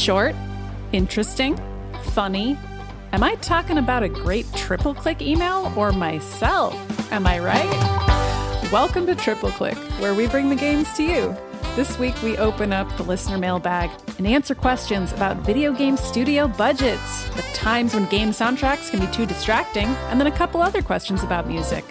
Short, interesting, funny. Am I talking about a great triple click email or myself? Am I right? Welcome to Triple Click, where we bring the games to you. This week we open up the listener mailbag and answer questions about video game studio budgets, the times when game soundtracks can be too distracting, and then a couple other questions about music.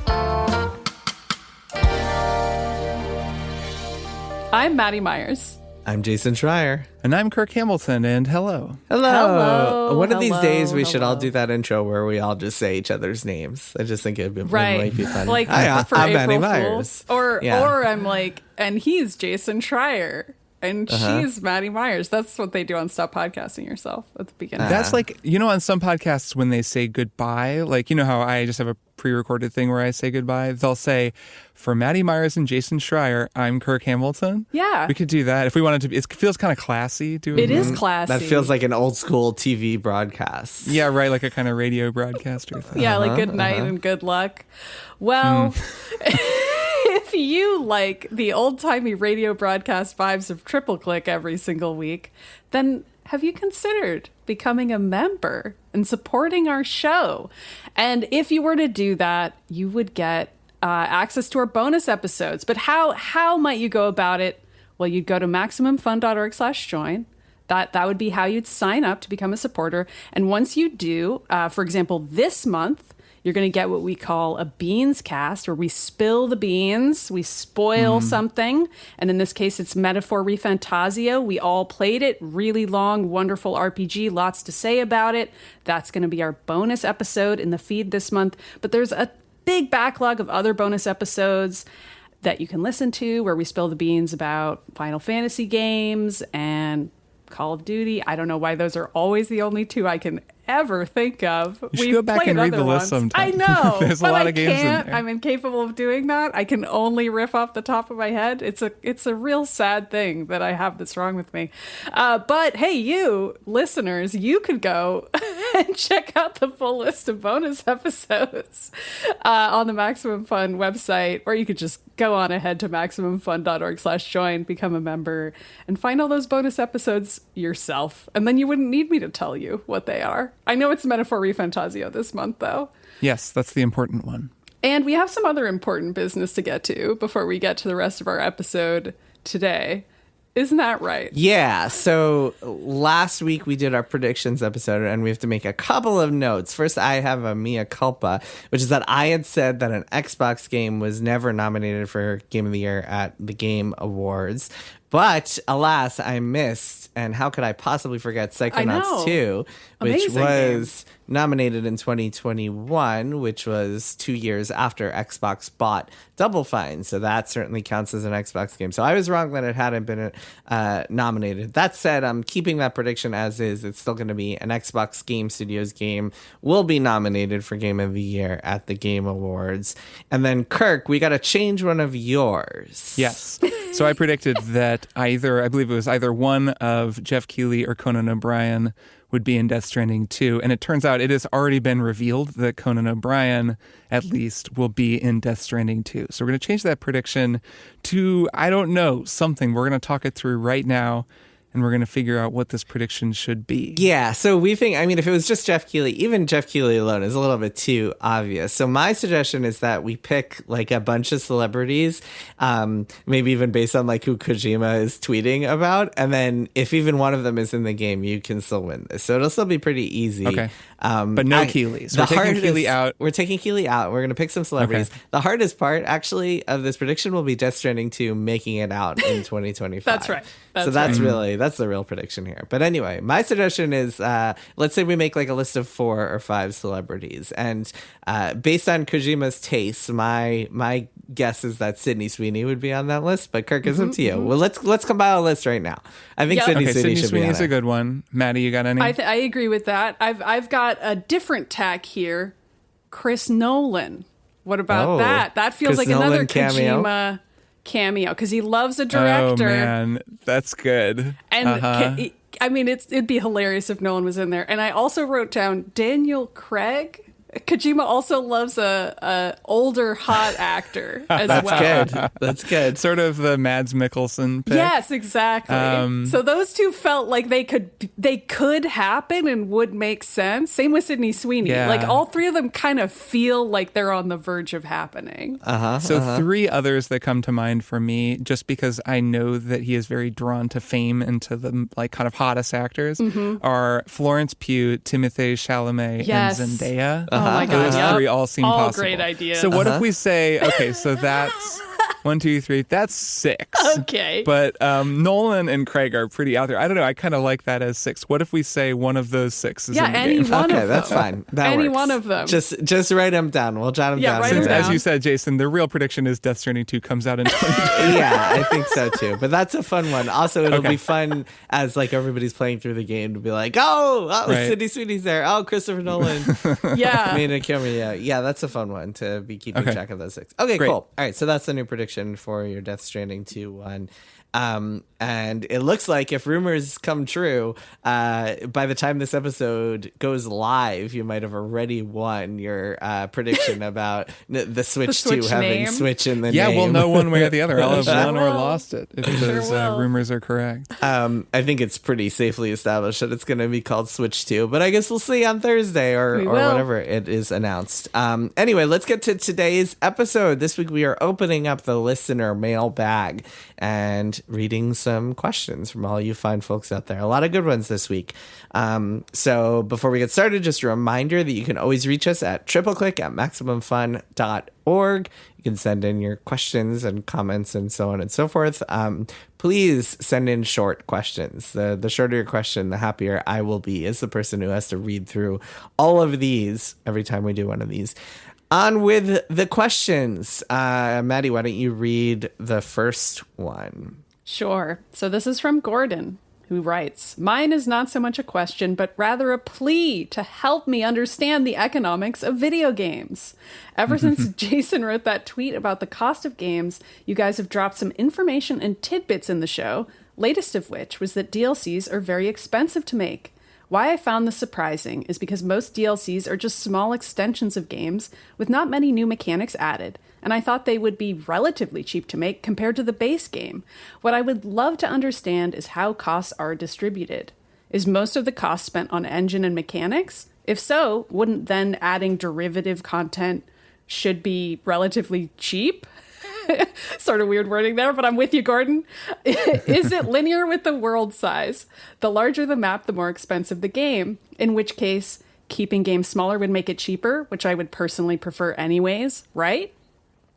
I'm Maddy Myers. I'm Jason Schreier. And I'm Kirk Hamilton, and hello. Hello. One of these days we should all do that intro where we all just say each other's names. I just think it might be fun. Like for I'm April Maddy Myers. Or I'm like, and he's Jason Schreier. And she's Maddy Myers. That's what they do on Stop Podcasting Yourself at the beginning. That's like, on some podcasts when they say goodbye, like, how I just have a pre-recorded thing where I say goodbye, they'll say, for Maddy Myers and Jason Schreier, I'm Kirk Hamilton. Yeah. We could do that if we wanted to. It feels kind of classy doing it. It is classy. That feels like an old school TV broadcast. Yeah, right, like a kind of radio broadcaster thing. Yeah, like good night and good luck. Well... If you like the old-timey radio broadcast vibes of Triple Click every single week, then have you considered becoming a member and supporting our show? And if you were to do that, you would get access to our bonus episodes. But how might you go about it? Well, you'd go to MaximumFun.org/join. That would be how you'd sign up to become a supporter. And once you do, for example, this month, you're going to get what we call a beans cast, where we spill the beans, we spoil something. And in this case, it's Metaphor Refantasio. We all played it. Really long, wonderful RPG. Lots to say about it. That's going to be our bonus episode in the feed this month. But there's a big backlog of other bonus episodes that you can listen to where we spill the beans about Final Fantasy games and Call of Duty. I don't know why those are always the only two I can ever think of. You should go back and read the list sometime. I know. There's a lot of games in there. I'm incapable of doing that. I can only riff off the top of my head. It's a real sad thing that I have this wrong with me. But hey, you listeners, you could go and check out the full list of bonus episodes on the Maximum Fun website, or you could just go on ahead to MaximumFun.org/join, become a member, and find all those bonus episodes yourself. And then you wouldn't need me to tell you what they are. I know it's Metaphor Refantasio this month, though. Yes, that's the important one. And we have some other important business to get to before we get to the rest of our episode today. Isn't that right? Yeah. So last week we did our predictions episode, and we have to make a couple of notes. First, I have a mea culpa, which is that I had said that an Xbox game was never nominated for Game of the Year at the Game Awards. But alas, I missed, and how could I possibly forget Psychonauts 2, which was nominated in 2021, which was 2 years after Xbox bought Double Fine. So that certainly counts as an Xbox game. So I was wrong that it hadn't been nominated. That said, I'm keeping that prediction as is. It's still going to be an Xbox Game Studios game will be nominated for Game of the Year at the Game Awards. And then, Kirk, we got to change one of yours. Yes. So I predicted that I believe it was either one of Jeff Keighley or Conan O'Brien would be in Death Stranding 2. And it turns out it has already been revealed that Conan O'Brien, at least, will be in Death Stranding 2. So we're going to change that prediction to, I don't know, something. We're going to talk it through right now, and we're going to figure out what this prediction should be. Yeah, so we think, if it was just Jeff Keighley, even Jeff Keighley alone is a little bit too obvious. So my suggestion is that we pick like a bunch of celebrities, maybe even based on like who Kojima is tweeting about. And then if even one of them is in the game, you can still win this. So it'll still be pretty easy. Okay. But no Keighley. So we're taking Keighley out. We're taking Keighley out. We're going to pick some celebrities. Okay. The hardest part, actually, of this prediction will be Death Stranding 2 making it out in 2025. That's right. That's the real prediction here. But anyway, my suggestion is, let's say we make like a list of 4 or 5 celebrities. And based on Kojima's taste, my guess is that Sydney Sweeney would be on that list. But Kirk, is up to you. Well, let's compile a list right now. I think Sydney Sweeney should be on it. Sweeney's a good one. Maddy, you got any? I agree with that. I've got a different tack here. Chris Nolan. What about that? That feels Chris like Nolan another cameo. Kojima cameo because he loves a director. Oh man, that's good. And it'd be hilarious if Nolan was in there. And I also wrote down Daniel Craig Kojima also loves a older hot actor as That's well. good. That's good. Sort of the Mads Mikkelsen pick. Yes, exactly. So those two felt like they could happen and would make sense. Same with Sydney Sweeney. Yeah. Like all three of them kind of feel like they're on the verge of happening. So three others that come to mind for me, just because I know that he is very drawn to fame and to the like kind of hottest actors, are Florence Pugh, Timothée Chalamet, Yes. and Zendaya. Oh my God. Those Yep. three all seem All possible. great ideas. So what if we say, okay, so that's 1, 2, 3, that's 6. Okay. But Nolan and Craig are pretty out there. I don't know. I kind of like that as 6. What if we say one of those 6 is in the any game? one Okay, of that's them. fine. That Any works. one of them. Just write them down. We'll jot them Yeah, down. write 'em Since, down. as you said, Jason, the real prediction is Death Stranding 2 comes out in 2020. Yeah, I think so too. But that's a fun one. Also, it'll Okay. be fun as like everybody's playing through the game to be like, oh, Right. Sydney Sweeney's there. Oh, Christopher Nolan Yeah. made a cameo. Yeah, that's a fun one to be keeping Okay. track of those 6. Okay, Great. cool. All right, so that's the new prediction for your Death Stranding 2 one. And it looks like if rumors come true, by the time this episode goes live, you might have already won your prediction about the Switch 2 Switch having name? Switch in the Yeah, name. we'll know one way or the other. I'll have Sure won or will. lost it if those will. rumors are correct. I think it's pretty safely established that it's going to be called Switch 2, but I guess we'll see on Thursday or We will. whenever it is announced. Anyway, let's get to today's episode. This week we are opening up the listener mailbag and reading some questions from all you fine folks out there. A lot of good ones this week. So before we get started, just a reminder that you can always reach us at tripleclick@maximumfun.org. You can send in your questions and comments and so on and so forth. Please send in short questions. The shorter your question, the happier I will be as the person who has to read through all of these every time we do one of these. On with the questions. Maddy, why don't you read the first one? Sure. So this is from Gordon, who writes, "Mine is not so much a question, but rather a plea to help me understand the economics of video games. Ever since Jason wrote that tweet about the cost of games, you guys have dropped some information and tidbits in the show, latest of which was that DLCs are very expensive to make. Why I found this surprising is because most DLCs are just small extensions of games with not many new mechanics added, and I thought they would be relatively cheap to make compared to the base game. What I would love to understand is how costs are distributed. Is most of the cost spent on engine and mechanics? If so, wouldn't then adding derivative content should be relatively cheap?" Sort of weird wording there, but I'm with you, Gordon. Is it linear with the world size? The larger the map, the more expensive the game, in which case keeping games smaller would make it cheaper, which I would personally prefer anyways, right?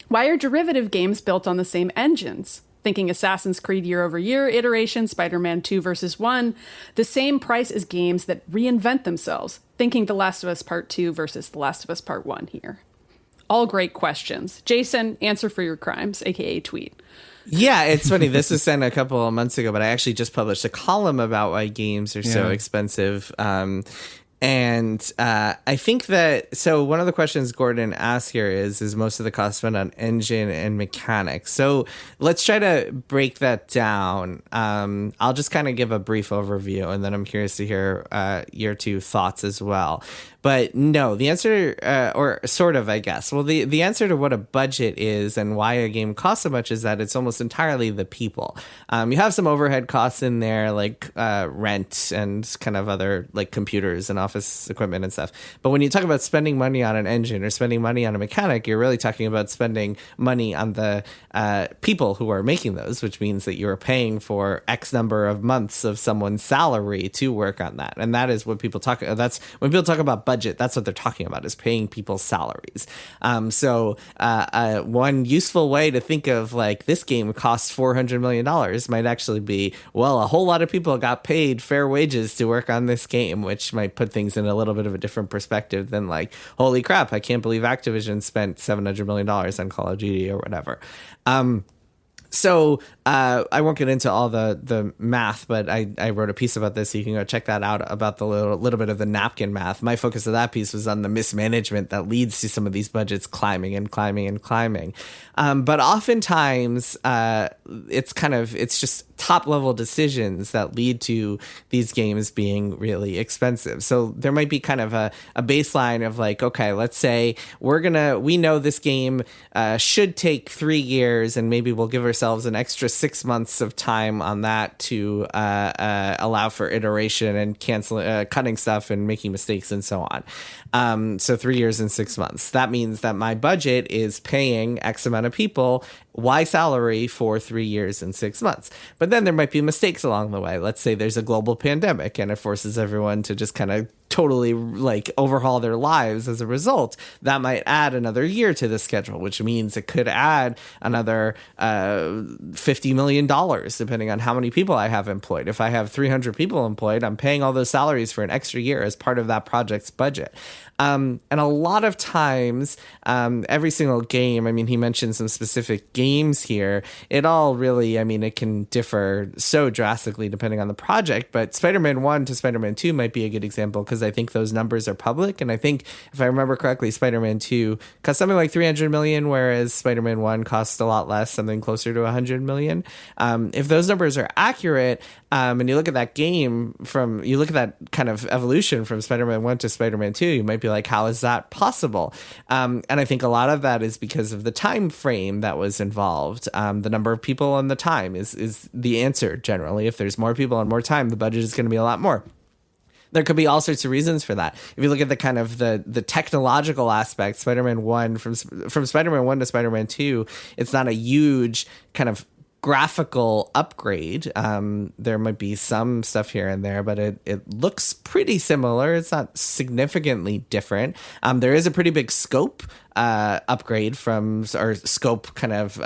Why are derivative games built on the same engines? Thinking Assassin's Creed year-over-year iteration, Spider-Man 2 versus 1, the same price as games that reinvent themselves. Thinking The Last of Us Part 2 versus The Last of Us Part 1 here. All great questions. Jason, answer for your crimes, aka tweet. Yeah, it's funny. This was sent a couple of months ago, but I actually just published a column about why games are so expensive. And I think that, so one of the questions Gordon asked here is most of the cost spent on engine and mechanics? So let's try to break that down. I'll just kind of give a brief overview, and then I'm curious to hear your two thoughts as well. But no, the answer, or sort of, I guess. Well, the answer to what a budget is and why a game costs so much is that it's almost entirely the people. You have some overhead costs in there, like rent and kind of other like computers and office equipment and stuff. But when you talk about spending money on an engine or spending money on a mechanic, you're really talking about spending money on the people who are making those, which means that you're paying for X number of months of someone's salary to work on that. And that is what people talk about. That's when people talk about budget, that's what they're talking about, is paying people's salaries. So one useful way to think of like this game costs $400 million might actually be, well, a whole lot of people got paid fair wages to work on this game, which might put things in a little bit of a different perspective than like, holy crap, I can't believe Activision spent $700 million on Call of Duty or whatever. So I won't get into all the math, but I wrote a piece about this, so you can go check that out, about the little bit of the napkin math. My focus of that piece was on the mismanagement that leads to some of these budgets climbing and climbing and climbing. But oftentimes it's just top level decisions that lead to these games being really expensive. So there might be kind of a baseline of like, okay, let's say we know this game should take 3 years, and maybe we'll give ourselves an extra 6 months of time on that to allow for iteration and cutting stuff and making mistakes and so on. So 3 years and 6 months. That means that my budget is paying X amount of people Y salary for 3 years and 6 months. But then there might be mistakes along the way. Let's say there's a global pandemic and it forces everyone to just kind of totally like overhaul their lives as a result. That might add another year to the schedule, which means it could add another $50 million, depending on how many people I have employed. If I have 300 people employed, I'm paying all those salaries for an extra year as part of that project's budget. And a lot of times, every single game, I mean, he mentioned some specific games here. It all really, I mean, it can differ so drastically depending on the project, but Spider-Man 1 to Spider-Man 2 might be a good example because I think those numbers are public. And I think, if I remember correctly, Spider-Man 2 cost something like $300 million, whereas Spider-Man 1 costs a lot less, something closer to $100 million. If those numbers are accurate, and you look at that game you look at that kind of evolution from Spider-Man 1 to Spider-Man 2, you might be like, how is that possible? And I think a lot of that is because of the time frame that was involved. The number of people and the time is the answer generally. If there's more people and more time, the budget is going to be a lot more. There could be all sorts of reasons for that. If you look at the kind of the technological aspect, Spider-Man 1, from Spider-Man 1 to Spider-Man 2, it's not a huge kind of graphical upgrade. There might be some stuff here and there, but it looks pretty similar. It's not significantly different. There is a pretty big scope upgrade or scope kind of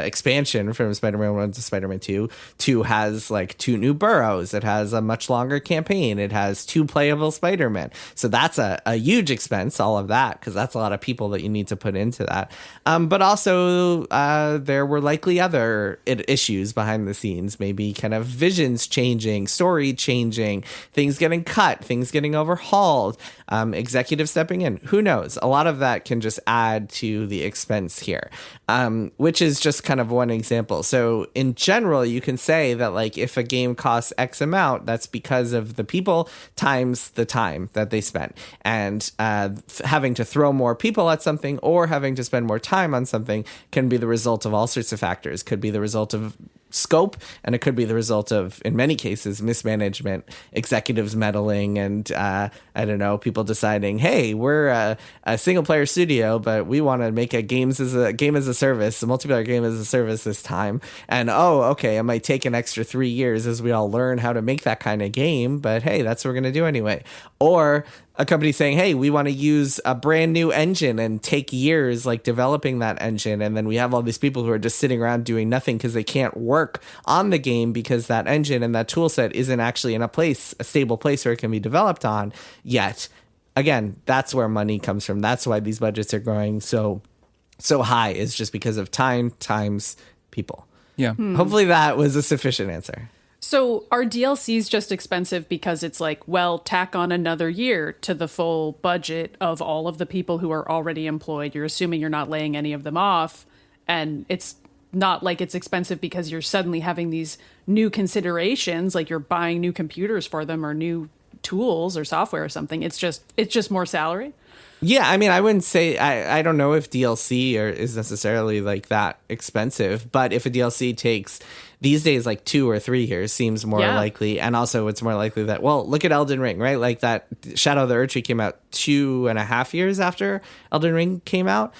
expansion from Spider-Man 1 to Spider-Man 2. 2 has like 2 new boroughs. It has a much longer campaign. It has 2 playable Spider-Man. So that's a huge expense, all of that, because that's a lot of people that you need to put into that. But also there were likely other issues behind the scenes, maybe kind of visions changing, story changing, things getting cut, things getting overhauled, executive stepping in. Who knows? A lot of that can just add to the expense here, which is just kind of one example. So in general, you can say that like if a game costs X amount, that's because of the people times the time that they spent. And having to throw more people at something or having to spend more time on something can be the result of all sorts of factors. Could be the result of scope, and it could be the result of, in many cases, mismanagement, executives meddling, and I don't know, people deciding, hey, we're a single player studio, but we want to make a game as a service, a multiplayer game as a service this time. And okay, it might take an extra 3 years as we all learn how to make that kind of game, but hey, that's what we're going to do anyway. Or a company saying, hey, we want to use a brand new engine and take years like developing that engine. And then we have all these people who are just sitting around doing nothing because they can't work on the game because that engine and that tool set isn't actually in a stable place where it can be developed on yet. Again, that's where money comes from. That's why these budgets are growing so high, is just because of time times people. Yeah. Hopefully that was a sufficient answer. So are DLCs just expensive because it's like, well, tack on another year to the full budget of all of the people who are already employed? You're assuming you're not laying any of them off. And it's not like it's expensive because you're suddenly having these new considerations, like you're buying new computers for them or new tools or software or something. It's just more salary. Yeah, I mean, I wouldn't say, I don't know if DLC is necessarily like that expensive, but if a DLC takes these days like 2 or 3 years seems more likely. And also it's more likely that, well, look at Elden Ring, right? Like that Shadow of the Erdtree came out 2.5 years after Elden Ring came out.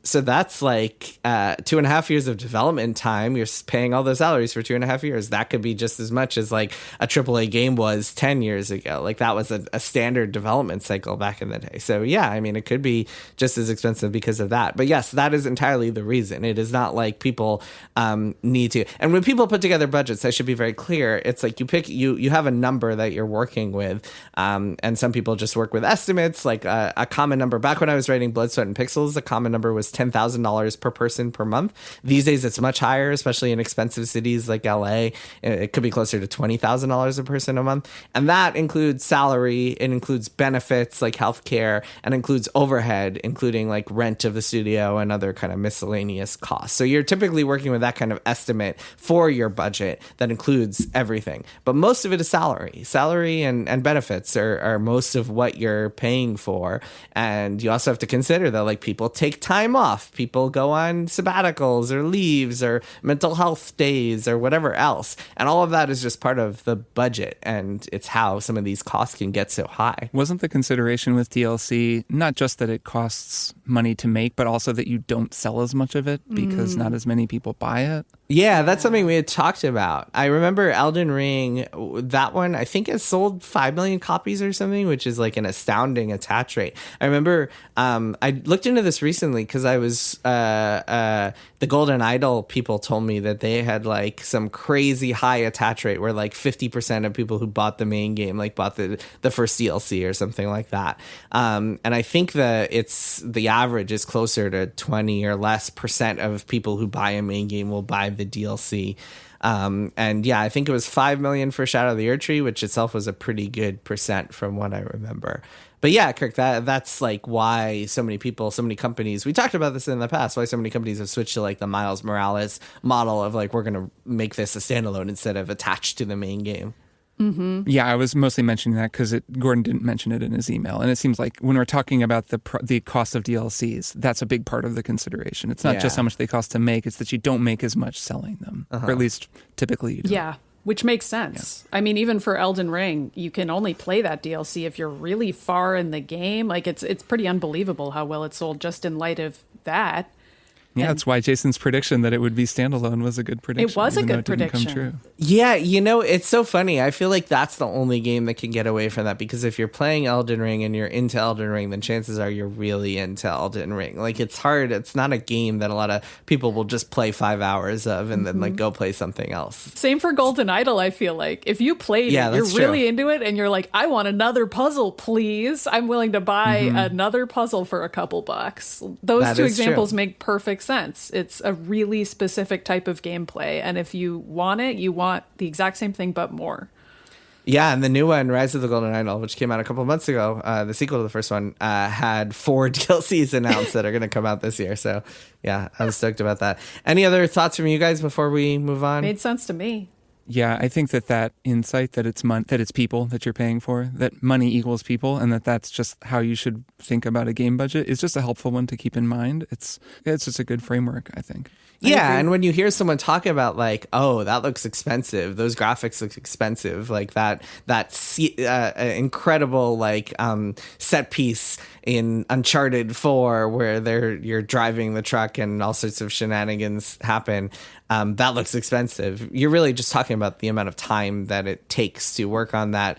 So that's like 2.5 years of development time. You're paying all those salaries for 2.5 years. That could be just as much as like a AAA game was 10 years ago. Like that was a standard development cycle back in the day. So yeah, yeah, I mean, it could be just as expensive because of that. But yes, that is entirely the reason. It is not like people need to. And when people put together budgets, I should be very clear. It's like you have a number that you're working with. And some people just work with estimates, like a common number. Back when I was writing Blood, Sweat, and Pixels, the common number was $10,000 per person per month. These days, it's much higher, especially in expensive cities like LA. It could be closer to $20,000 a person a month. And that includes salary. It includes benefits like healthcare, and includes overhead, including like rent of the studio and other kind of miscellaneous costs. So you're typically working with that kind of estimate for your budget that includes everything. But most of it is salary. Salary and benefits are most of what you're paying for. And you also have to consider that like people take time off. People go on sabbaticals or leaves or mental health days or whatever else. And all of that is just part of the budget. And it's how some of these costs can get so high. Wasn't the consideration with DLC not just that it costs money to make, but also that you don't sell as much of it because not as many people buy it? Yeah, that's something we had talked about. I remember Elden Ring, that one, I think it sold 5 million copies or something, which is like an astounding attach rate. I remember I looked into this recently because I was, the Golden Idol people told me that they had like some crazy high attach rate where like 50% of people who bought the main game, like bought the first DLC or something like that. And I think that the average is closer to 20 or less percent of people who buy a main game will buy the DLC. And yeah, I think it was 5 million for Shadow of the Erdtree, which itself was a pretty good percent from what I remember. But yeah, Kirk, that's like why so many people, so many companies, we talked about this in the past, why so many companies have switched to like the Miles Morales model of like, we're going to make this a standalone instead of attached to the main game. Mm-hmm. Yeah, I was mostly mentioning that because Gordon didn't mention it in his email. And it seems like when we're talking about the cost of DLCs, that's a big part of the consideration. It's not just how much they cost to make, it's that you don't make as much selling them. Or at least typically you don't. Yeah, which makes sense. Yeah. I mean, even for Elden Ring, you can only play that DLC if you're really far in the game. Like it's pretty unbelievable how well it sold just in light of that. Yeah, that's why Jason's prediction that it would be standalone was a good prediction. It was a good prediction. Come true. Yeah, it's so funny. I feel like that's the only game that can get away from that, because if you're playing Elden Ring and you're into Elden Ring, then chances are you're really into Elden Ring. Like, it's hard. It's not a game that a lot of people will just play 5 hours of and then like go play something else. Same for Golden Idol, I feel like. If you played it, you're really into it and you're like, I want another puzzle, please. I'm willing to buy another puzzle for a couple bucks. Those two examples make perfect sense. It's a really specific type of gameplay, and if you want it, you want the exact same thing but more. Yeah, and the new one, Rise of the Golden Idol, which came out a couple of months ago, the sequel to the first one, had 4 DLCs announced that are going to come out this year. So yeah, I'm stoked about that. Any other thoughts from you guys before we move on? Made sense to me. Yeah, I think that insight that it's people that you're paying for, that money equals people, and that's just how you should think about a game budget is just a helpful one to keep in mind. It's just a good framework, I think. Yeah, and when you hear someone talk about like, oh, that looks expensive, those graphics look expensive, like that incredible like set piece in Uncharted 4 where you're driving the truck and all sorts of shenanigans happen, that looks expensive. You're really just talking about the amount of time that it takes to work on that,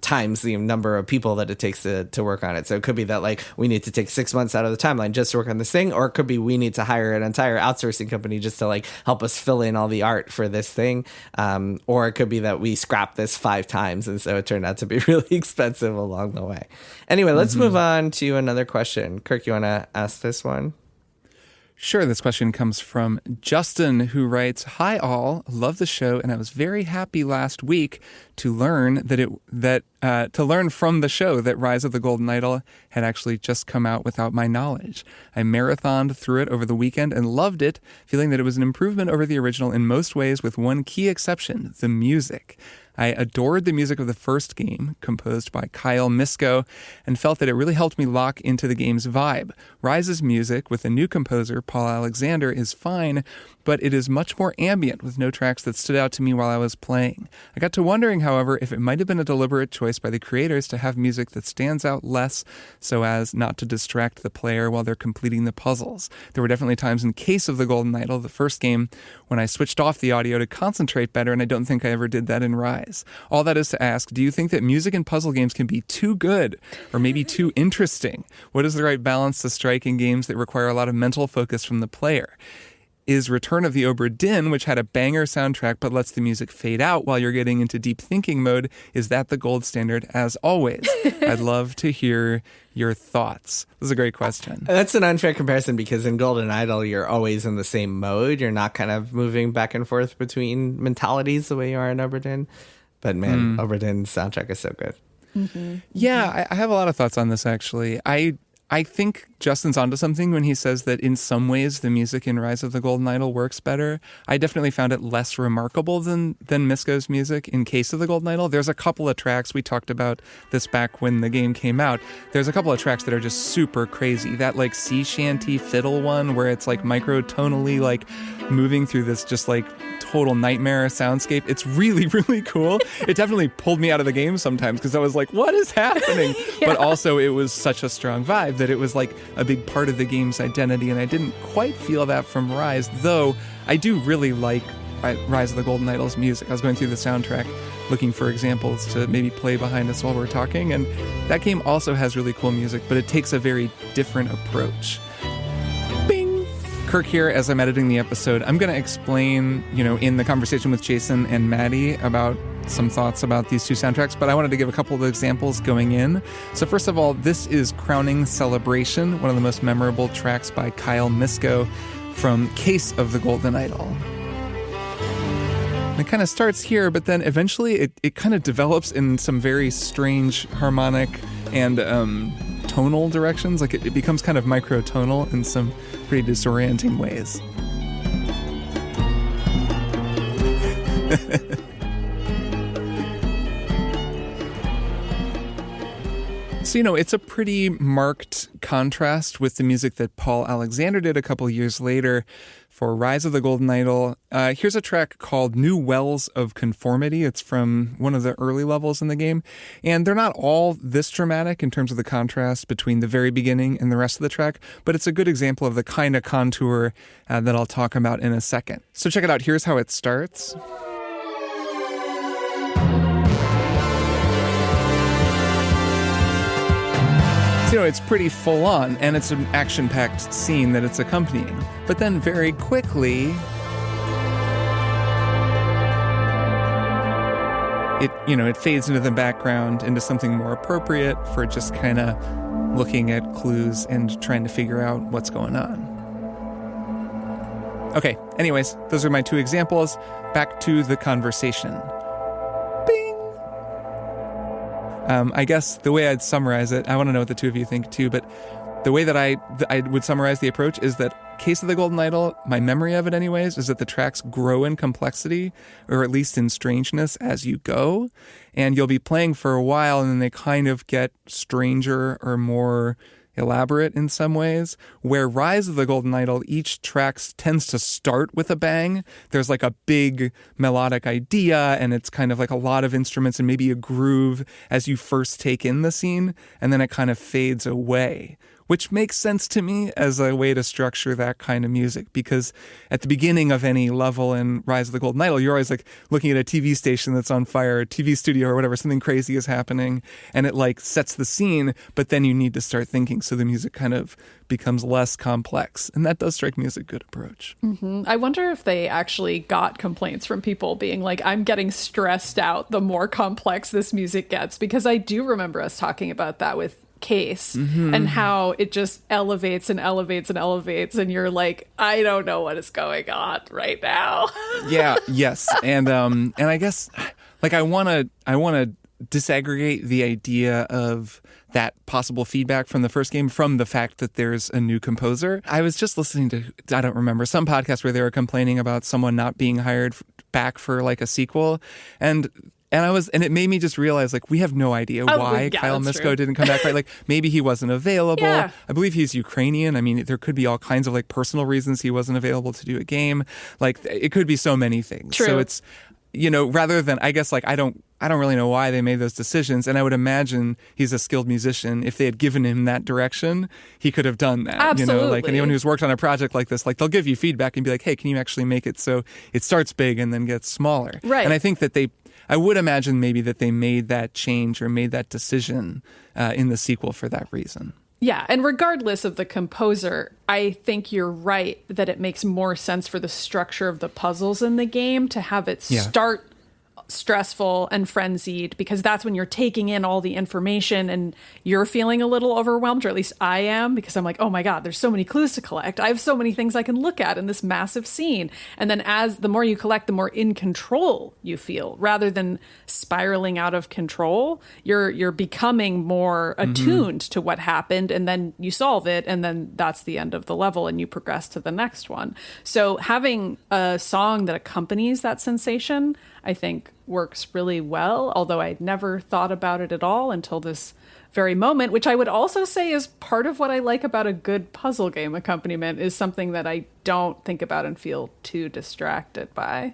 times the number of people that it takes to work on it. So it could be that like we need to take 6 months out of the timeline just to work on this thing, or it could be we need to hire an entire outsourcing company just to like help us fill in all the art for this thing, or it could be that we scrapped this 5 times and so it turned out to be really expensive along the way. Anyway, let's move on to another question. Kirk, you want to ask this one? Sure. This question comes from Justin, who writes, "Hi all, love the show, and I was very happy last week to learn to learn from the show that Rise of the Golden Idol had actually just come out without my knowledge. I marathoned through it over the weekend and loved it, feeling that it was an improvement over the original in most ways, with one key exception: the music. I adored the music of the first game, composed by Kyle Misko, and felt that it really helped me lock into the game's vibe. Rise's music, with a new composer, Paul Alexander, is fine, but it is much more ambient, with no tracks that stood out to me while I was playing. I got to wondering, however, if it might have been a deliberate choice choice by the creators to have music that stands out less so as not to distract the player while they're completing the puzzles. There were definitely times in Case of the Golden Idol, the first game, when I switched off the audio to concentrate better, and I don't think I ever did that in Rise. All that is to ask, do you think that music in puzzle games can be too good or maybe too interesting? What is the right balance to strike in games that require a lot of mental focus from the player? Is Return of the Obra Dinn, which had a banger soundtrack but lets the music fade out while you're getting into deep thinking mode, is that the gold standard as always? I'd love to hear your thoughts. This is a great question. That's an unfair comparison because in Golden Idol, you're always in the same mode. You're not kind of moving back and forth between mentalities the way you are in Obra Dinn. But man, Obra Dinn's soundtrack is so good. Mm-hmm. Yeah, I have a lot of thoughts on this, actually. I think Justin's onto something when he says that in some ways the music in Rise of the Golden Idol works better. I definitely found it less remarkable than Misko's music in Case of the Golden Idol. There's a couple of tracks, we talked about this back when the game came out. There's a couple of tracks that are just super crazy. That like sea shanty fiddle one where it's like microtonally like moving through this just like total nightmare soundscape. It's really, really cool. It definitely pulled me out of the game sometimes because I was like, what is happening? Yeah. But also it was such a strong vibe that it was like a big part of the game's identity, and I didn't quite feel that from Rise, though I do really like Rise of the Golden Idol's music. I was going through the soundtrack looking for examples to maybe play behind us while we're talking, and that game also has really cool music, but it takes a very different approach. Bing! Kirk here as I'm editing the episode. I'm going to explain, in the conversation with Jason and Maddy about some thoughts about these two soundtracks, but I wanted to give a couple of examples going in. So first of all, this is Crowning Celebration, one of the most memorable tracks by Kyle Misko from Case of the Golden Idol. It kind of starts here, but then eventually it kind of develops in some very strange harmonic and tonal directions. Like it becomes kind of microtonal in some pretty disorienting ways. So, it's a pretty marked contrast with the music that Paul Alexander did a couple years later for Rise of the Golden Idol. Here's a track called New Wells of Conformity. It's from one of the early levels in the game. And they're not all this dramatic in terms of the contrast between the very beginning and the rest of the track, but it's a good example of the kind of contour that I'll talk about in a second. So check it out. Here's how it starts. It's pretty full on, and it's an action-packed scene that it's accompanying. But then very quickly, it fades into the background into something more appropriate for just kind of looking at clues and trying to figure out what's going on. Okay, anyways, those are my two examples. Back to the conversation. I guess the way I'd summarize it, I want to know what the two of you think too, but the way that I would summarize the approach is that Case of the Golden Idol, my memory of it anyways, is that the tracks grow in complexity, or at least in strangeness as you go, and you'll be playing for a while and then they kind of get stranger or more elaborate in some ways, where Rise of the Golden Idol, each track tends to start with a bang. There's like a big melodic idea, and it's kind of like a lot of instruments and maybe a groove as you first take in the scene, and then it kind of fades away, which makes sense to me as a way to structure that kind of music, because at the beginning of any level in Rise of the Golden Idol, you're always like looking at a TV station that's on fire, a TV studio or whatever, something crazy is happening, and it like sets the scene, but then you need to start thinking, so the music kind of becomes less complex, and that does strike me as a good approach. Mm-hmm. I wonder if they actually got complaints from people being like, I'm getting stressed out the more complex this music gets, because I do remember us talking about that with Case, and how it just elevates and elevates and elevates, and you're like, I don't know what is going on right now. Yes, and I guess like I want to disaggregate the idea of that possible feedback from the first game from the fact that there's a new composer. I was just listening to, I don't remember, some podcast where they were complaining about someone not being hired back for like a sequel, and it made me just realize, like, we have no idea why Kyle Misko didn't come back, right? Like, maybe he wasn't available. Yeah. I believe he's Ukrainian. I mean, there could be all kinds of, like, personal reasons he wasn't available to do a game. Like, it could be so many things. True. So rather than, I guess, like, I don't really know why they made those decisions. And I would imagine he's a skilled musician. If they had given him that direction, he could have done that. Absolutely. Like anyone who's worked on a project like this, like they'll give you feedback and be like, hey, can you actually make it so it starts big and then gets smaller? Right. And I think that I would imagine maybe that they made that change or made that decision in the sequel for that reason. Yeah, and regardless of the composer, I think you're right that it makes more sense for the structure of the puzzles in the game to have it start stressful and frenzied, because that's when you're taking in all the information and you're feeling a little overwhelmed, or at least I am, because I'm like, oh my God, there's so many clues to collect. I have so many things I can look at in this massive scene. And then as the more you collect, the more in control you feel, rather than spiraling out of control. You're becoming more attuned to what happened, and then you solve it, and then that's the end of the level and you progress to the next one. So having a song that accompanies that sensation, I think, works really well, although I'd never thought about it at all until this very moment, which I would also say is part of what I like about a good puzzle game accompaniment, is something that I don't think about and feel too distracted by.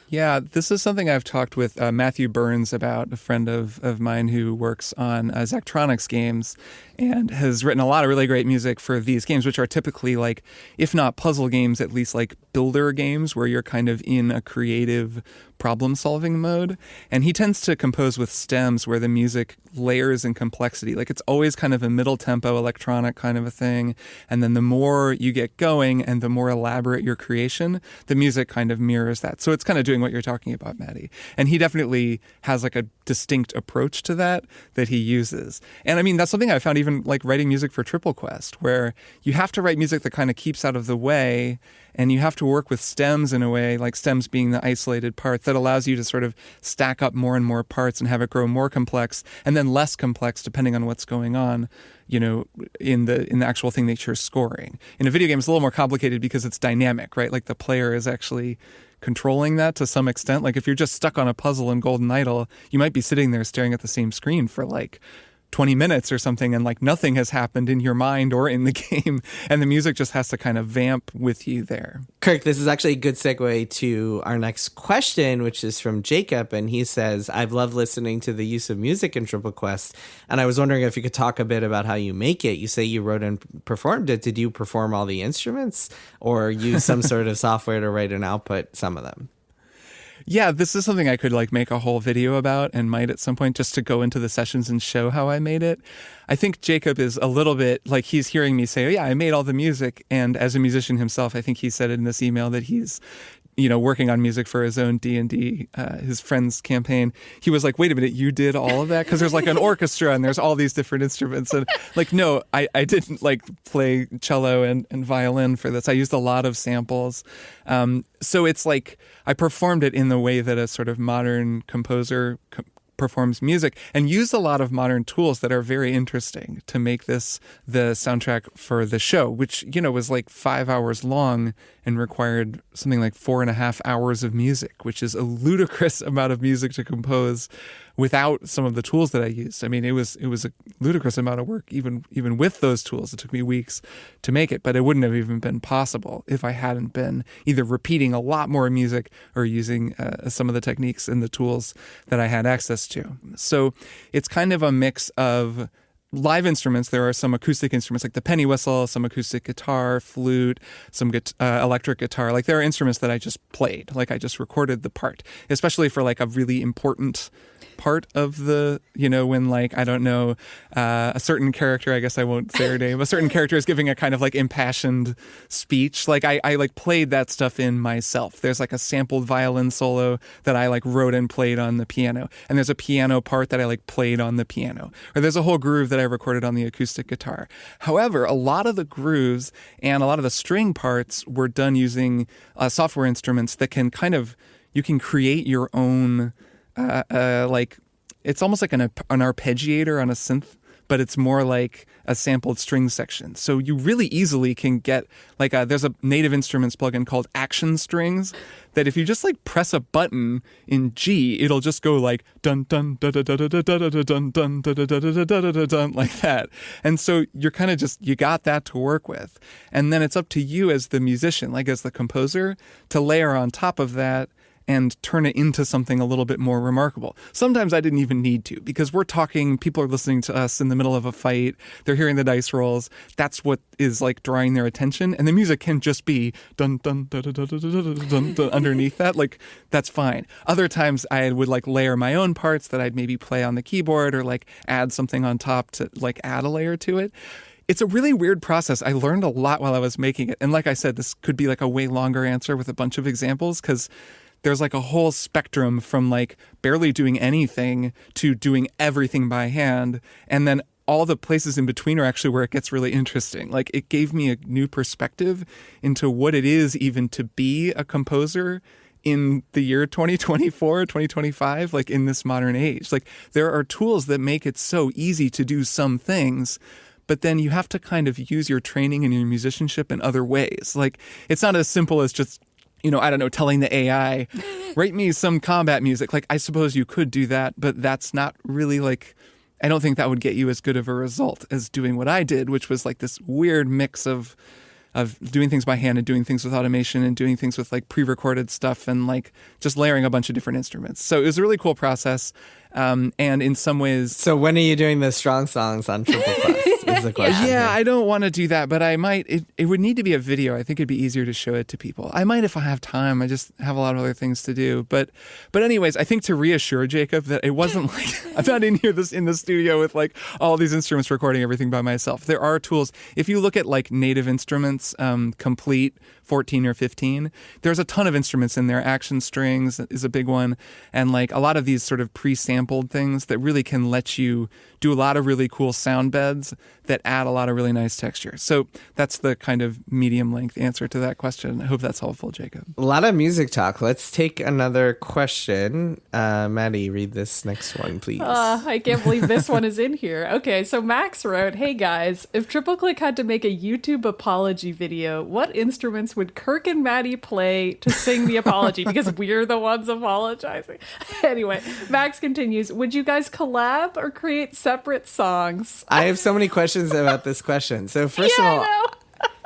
Yeah, this is something I've talked with Matthew Burns about, a friend of mine who works on Zachtronics games and has written a lot of really great music for these games, which are typically like, if not puzzle games, at least like builder games where you're kind of in a creative problem-solving mode. And he tends to compose with stems where the music layers in complexity. Like, it's always kind of a middle tempo electronic kind of a thing. And then the more you get going and the more elaborate your creation, the music kind of mirrors that. So it's kind of doing what you're talking about, Maddy. And he definitely has like a distinct approach to that he uses. And I mean, that's something I found even like writing music for Triple Quest, where you have to write music that kind of keeps out of the way, and you have to work with stems in a way, like stems being the isolated part that allows you to sort of stack up more and more parts and have it grow more complex and then less complex depending on what's going on, in the actual thing that you're scoring. In a video game, it's a little more complicated because it's dynamic, right? Like the player is actually controlling that to some extent. Like if you're just stuck on a puzzle in Golden Idol, you might be sitting there staring at the same screen for like 20 minutes or something, and like nothing has happened in your mind or in the game, and the music just has to kind of vamp with you there. Kirk, this is actually a good segue to our next question, which is from Jacob, and he says, I've loved listening to the use of music in Triple Quest, and I was wondering if you could talk a bit about how you make it. You say you wrote and performed it. Did you perform all the instruments or use some sort of software to write and output some of them? Yeah, this is something I could like make a whole video about and might at some point, just to go into the sessions and show how I made it. I think Jacob is a little bit like, he's hearing me say, oh yeah, I made all the music. And as a musician himself, I think he said in this email that he's working on music for his own D&D, his friend's campaign. He was like, wait a minute, you did all of that? Because there's like an orchestra and there's all these different instruments. And like, no, I didn't like play cello and violin for this. I used a lot of samples. So it's like, I performed it in the way that a sort of modern composer performs music, and used a lot of modern tools that are very interesting to make this the soundtrack for the show, which, was like 5 hours long and required something like 4.5 hours of music, which is a ludicrous amount of music to compose without some of the tools that I used. I mean, it was a ludicrous amount of work, even with those tools. It took me weeks to make it, but it wouldn't have even been possible if I hadn't been either repeating a lot more music or using some of the techniques and the tools that I had access to. So it's kind of a mix of live instruments. There are some acoustic instruments like the penny whistle, some acoustic guitar, flute, some electric guitar. Like there are instruments that I just played, like I just recorded the part, especially for like a really important part of the, when like, I don't know, a certain character, I guess I won't say her name, a certain character is giving a kind of like impassioned speech. Like I like played that stuff in myself. There's like a sampled violin solo that I like wrote and played on the piano. And there's a piano part that I like played on the piano. Or there's a whole groove that I recorded on the acoustic guitar. However, a lot of the grooves and a lot of the string parts were done using software instruments that can you can create your own like, it's almost like an arpeggiator on a synth, but it's more like a sampled string section. So you really easily can get like there's a Native Instruments plugin called Action Strings that if you just like press a button in G, it'll just go like dun dun da da da da da da da dun dun da da da da da da dun like that. And so you're kind of just, you got that to work with. And then it's up to you as the musician, like as the composer, to layer on top of that and turn it into something a little bit more remarkable. Sometimes I didn't even need to, because we're talking, people are listening to us in the middle of a fight, they're hearing the dice rolls. That's what is like drawing their attention. And the music can just be dun dun dun dun dun dun dun dun, dun, dun underneath that. Like, that's fine. Other times I would like layer my own parts that I'd maybe play on the keyboard, or like add something on top to like add a layer to it. It's a really weird process. I learned a lot while I was making it. And like I said, this could be like a way longer answer with a bunch of examples, because there's like a whole spectrum from like barely doing anything to doing everything by hand. And then all the places in between are actually where it gets really interesting. Like, it gave me a new perspective into what it is even to be a composer in the year 2024, 2025, like in this modern age. Like, there are tools that make it so easy to do some things, but then you have to kind of use your training and your musicianship in other ways. Like, it's not as simple as just, I don't know, telling the AI, write me some combat music. Like, I suppose you could do that, but that's not really like, I don't think that would get you as good of a result as doing what I did, which was like this weird mix of doing things by hand and doing things with automation and doing things with like pre-recorded stuff and like just layering a bunch of different instruments. So it was a really cool process. And in some ways... So when are you doing the strong songs on Triple Quest is the question. Yeah, I don't want to do that, but I might. It would need to be a video. I think it'd be easier to show it to people. I might if I have time. I just have a lot of other things to do. But anyways, I think to reassure Jacob that it wasn't like I'm not in the studio with like all these instruments recording everything by myself. There are tools. If you look at like native instruments, Complete 14 or 15, there's a ton of instruments in there. Action strings is a big one. And like a lot of these sort of pre-sampled things that really can let you do a lot of really cool sound beds that add a lot of really nice texture. So that's the kind of medium length answer to that question. I hope that's helpful, Jacob. A lot of music talk. Let's take another question. Maddy, read this next one, please. I can't believe this one is in here. Okay, so Max wrote, hey guys, if Triple Click had to make a YouTube apology video, what instruments would Kirk and Maddy play to sing the apology? Because we're the ones apologizing. Anyway, Max continues, would you guys collab or create separate songs? I have so many questions about this question. So first of all,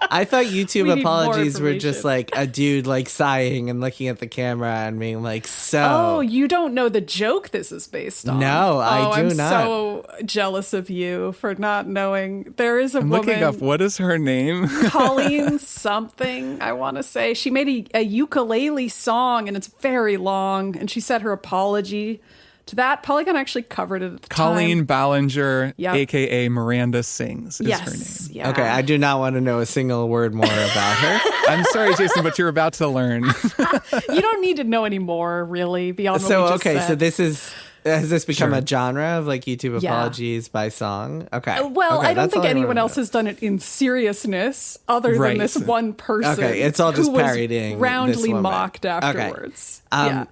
I thought YouTube apologies were just like a dude like sighing and looking at the camera and being like, so. Oh, you don't know the joke this is based on. No, I do I'm not. so jealous of you for not knowing. There is a woman. Looking up, what is her name? Colleen something, I want to say. She made a ukulele song and it's very long. And she said her apology to that. Polygon actually covered it at the Colleen time. Ballinger, Yep. a.k.a. Miranda Sings is her name. Yeah. Okay, I do not want to know a single word more about her. I'm sorry, Jason, but you're about to learn. You don't need to know any more, really, beyond what we just said. So this is... Has this become a genre of like YouTube apologies by song? Okay. Well, okay, I don't that's think all I anyone wanna else know. has done it in seriousness other than Right. this one person. Okay, it's all just who was parodying roundly this woman. mocked afterwards.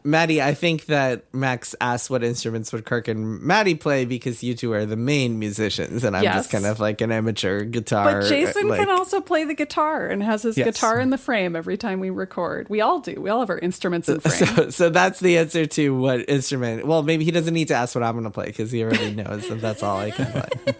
Maddy, I think that Max asked what instruments would Kirk and Maddy play because you two are the main musicians, and I'm just kind of like an amateur guitar. But Jason can also play the guitar and has his guitar in the frame every time we record. We all do. We all have our instruments in frame. So that's the answer to what instrument. Well, maybe he doesn't need to ask what I'm going to play because he already knows that that's all I can play.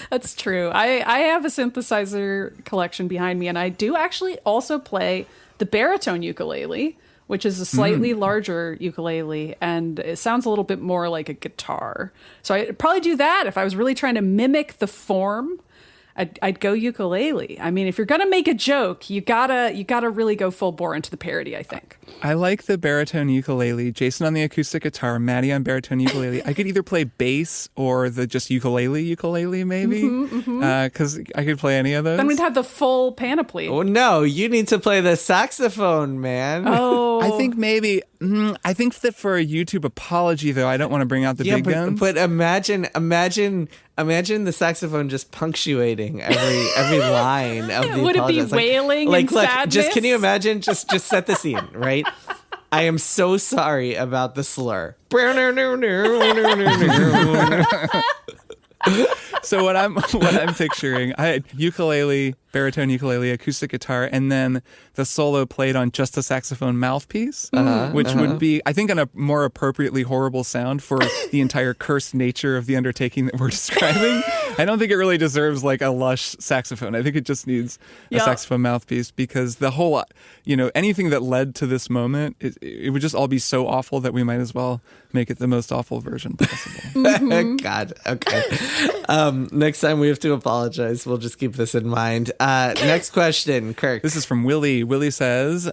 That's true. I have a synthesizer collection behind me, and I do actually also play the baritone ukulele, which is a slightly larger ukulele, and it sounds a little bit more like a guitar. So I'd probably do that if I was really trying to mimic the form. I'd go ukulele. I mean, if you're gonna make a joke, you gotta really go full bore into the parody, I think. I like the baritone ukulele. Jason on the acoustic guitar, Maddy on baritone ukulele. I could either play bass or the just ukulele, maybe, because I could play any of those. Then we'd have the full panoply. Oh no, you need to play the saxophone, man. Oh, I think maybe. I think that for a YouTube apology, though, I don't want to bring out the big guns. But imagine the saxophone just punctuating every line of the would it be apologize. wailing and sadness? Just can you imagine? Just set the scene, right? I am so sorry about the slur. So what I'm picturing, I had ukulele, baritone, ukulele, acoustic guitar, and then the solo played on just a saxophone mouthpiece, which would be, I think, a more appropriately horrible sound for the entire cursed nature of the undertaking that we're describing. I don't think it really deserves like a lush saxophone. I think it just needs a saxophone mouthpiece, because the whole, anything that led to this moment, it would just all be so awful that we might as well make it the most awful version possible. God. Okay. Next time we have to apologize. We'll just keep this in mind. Next question, Kirk. This is from Willie. Willie says,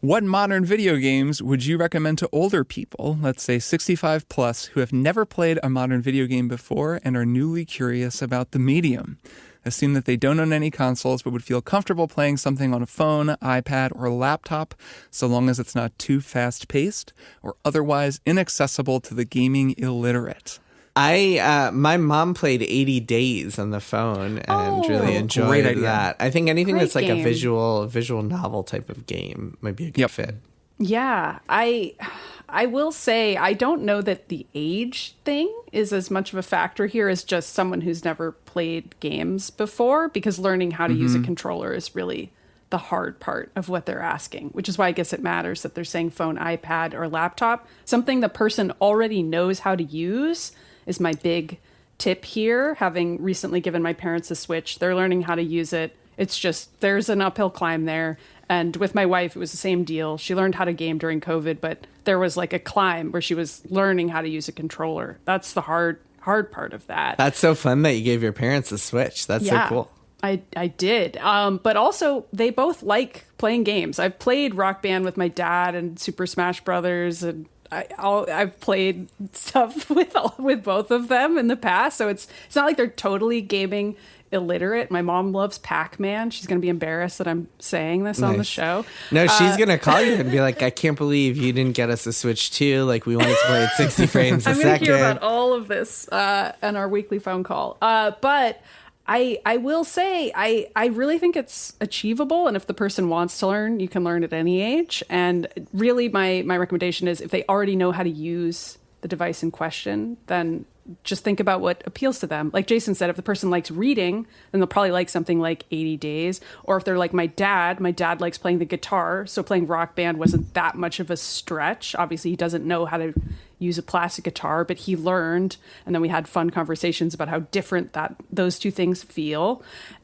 what modern video games would you recommend to older people, let's say 65 plus, who have never played a modern video game before and are newly curious about the medium? Assume that they don't own any consoles but would feel comfortable playing something on a phone, iPad, or laptop, so long as it's not too fast-paced or otherwise inaccessible to the gaming illiterate. My mom played 80 Days on the phone and really enjoyed that. I think anything that's like a visual novel type of game might be a good fit. Yeah, I will say I don't know that the age thing is as much of a factor here as just someone who's never played games before, because learning how to use a controller is really the hard part of what they're asking, which is why I guess it matters that they're saying phone, iPad, or laptop. Something the person already knows how to use is my big tip here. Having recently given my parents a Switch, they're learning how to use it. It's just, there's an uphill climb there. And with my wife, it was the same deal. She learned how to game during COVID, but there was like a climb where she was learning how to use a controller. That's the hard part of that. That's so fun that you gave your parents a Switch. That's so cool. I did. But also, they both like playing games. I've played Rock Band with my dad and Super Smash Brothers, and I've played stuff with both of them in the past. So it's not like they're totally gaming illiterate. My mom loves Pac-Man. She's going to be embarrassed that I'm saying this on the show. No, she's going to call you and be like, I can't believe you didn't get us a Switch too. Like, we wanted to play at 60 frames a second. I'm going to hear about all of this on our weekly phone call. But I will say, I really think it's achievable. And if the person wants to learn, you can learn at any age. And really, my recommendation is if they already know how to use the device in question, then just think about what appeals to them. Like Jason said, if the person likes reading, then they'll probably like something like 80 Days. Or if they're like my dad likes playing the guitar. So playing Rock Band wasn't that much of a stretch. Obviously, he doesn't know how to use a plastic guitar, but he learned. And then we had fun conversations about how different those two things feel.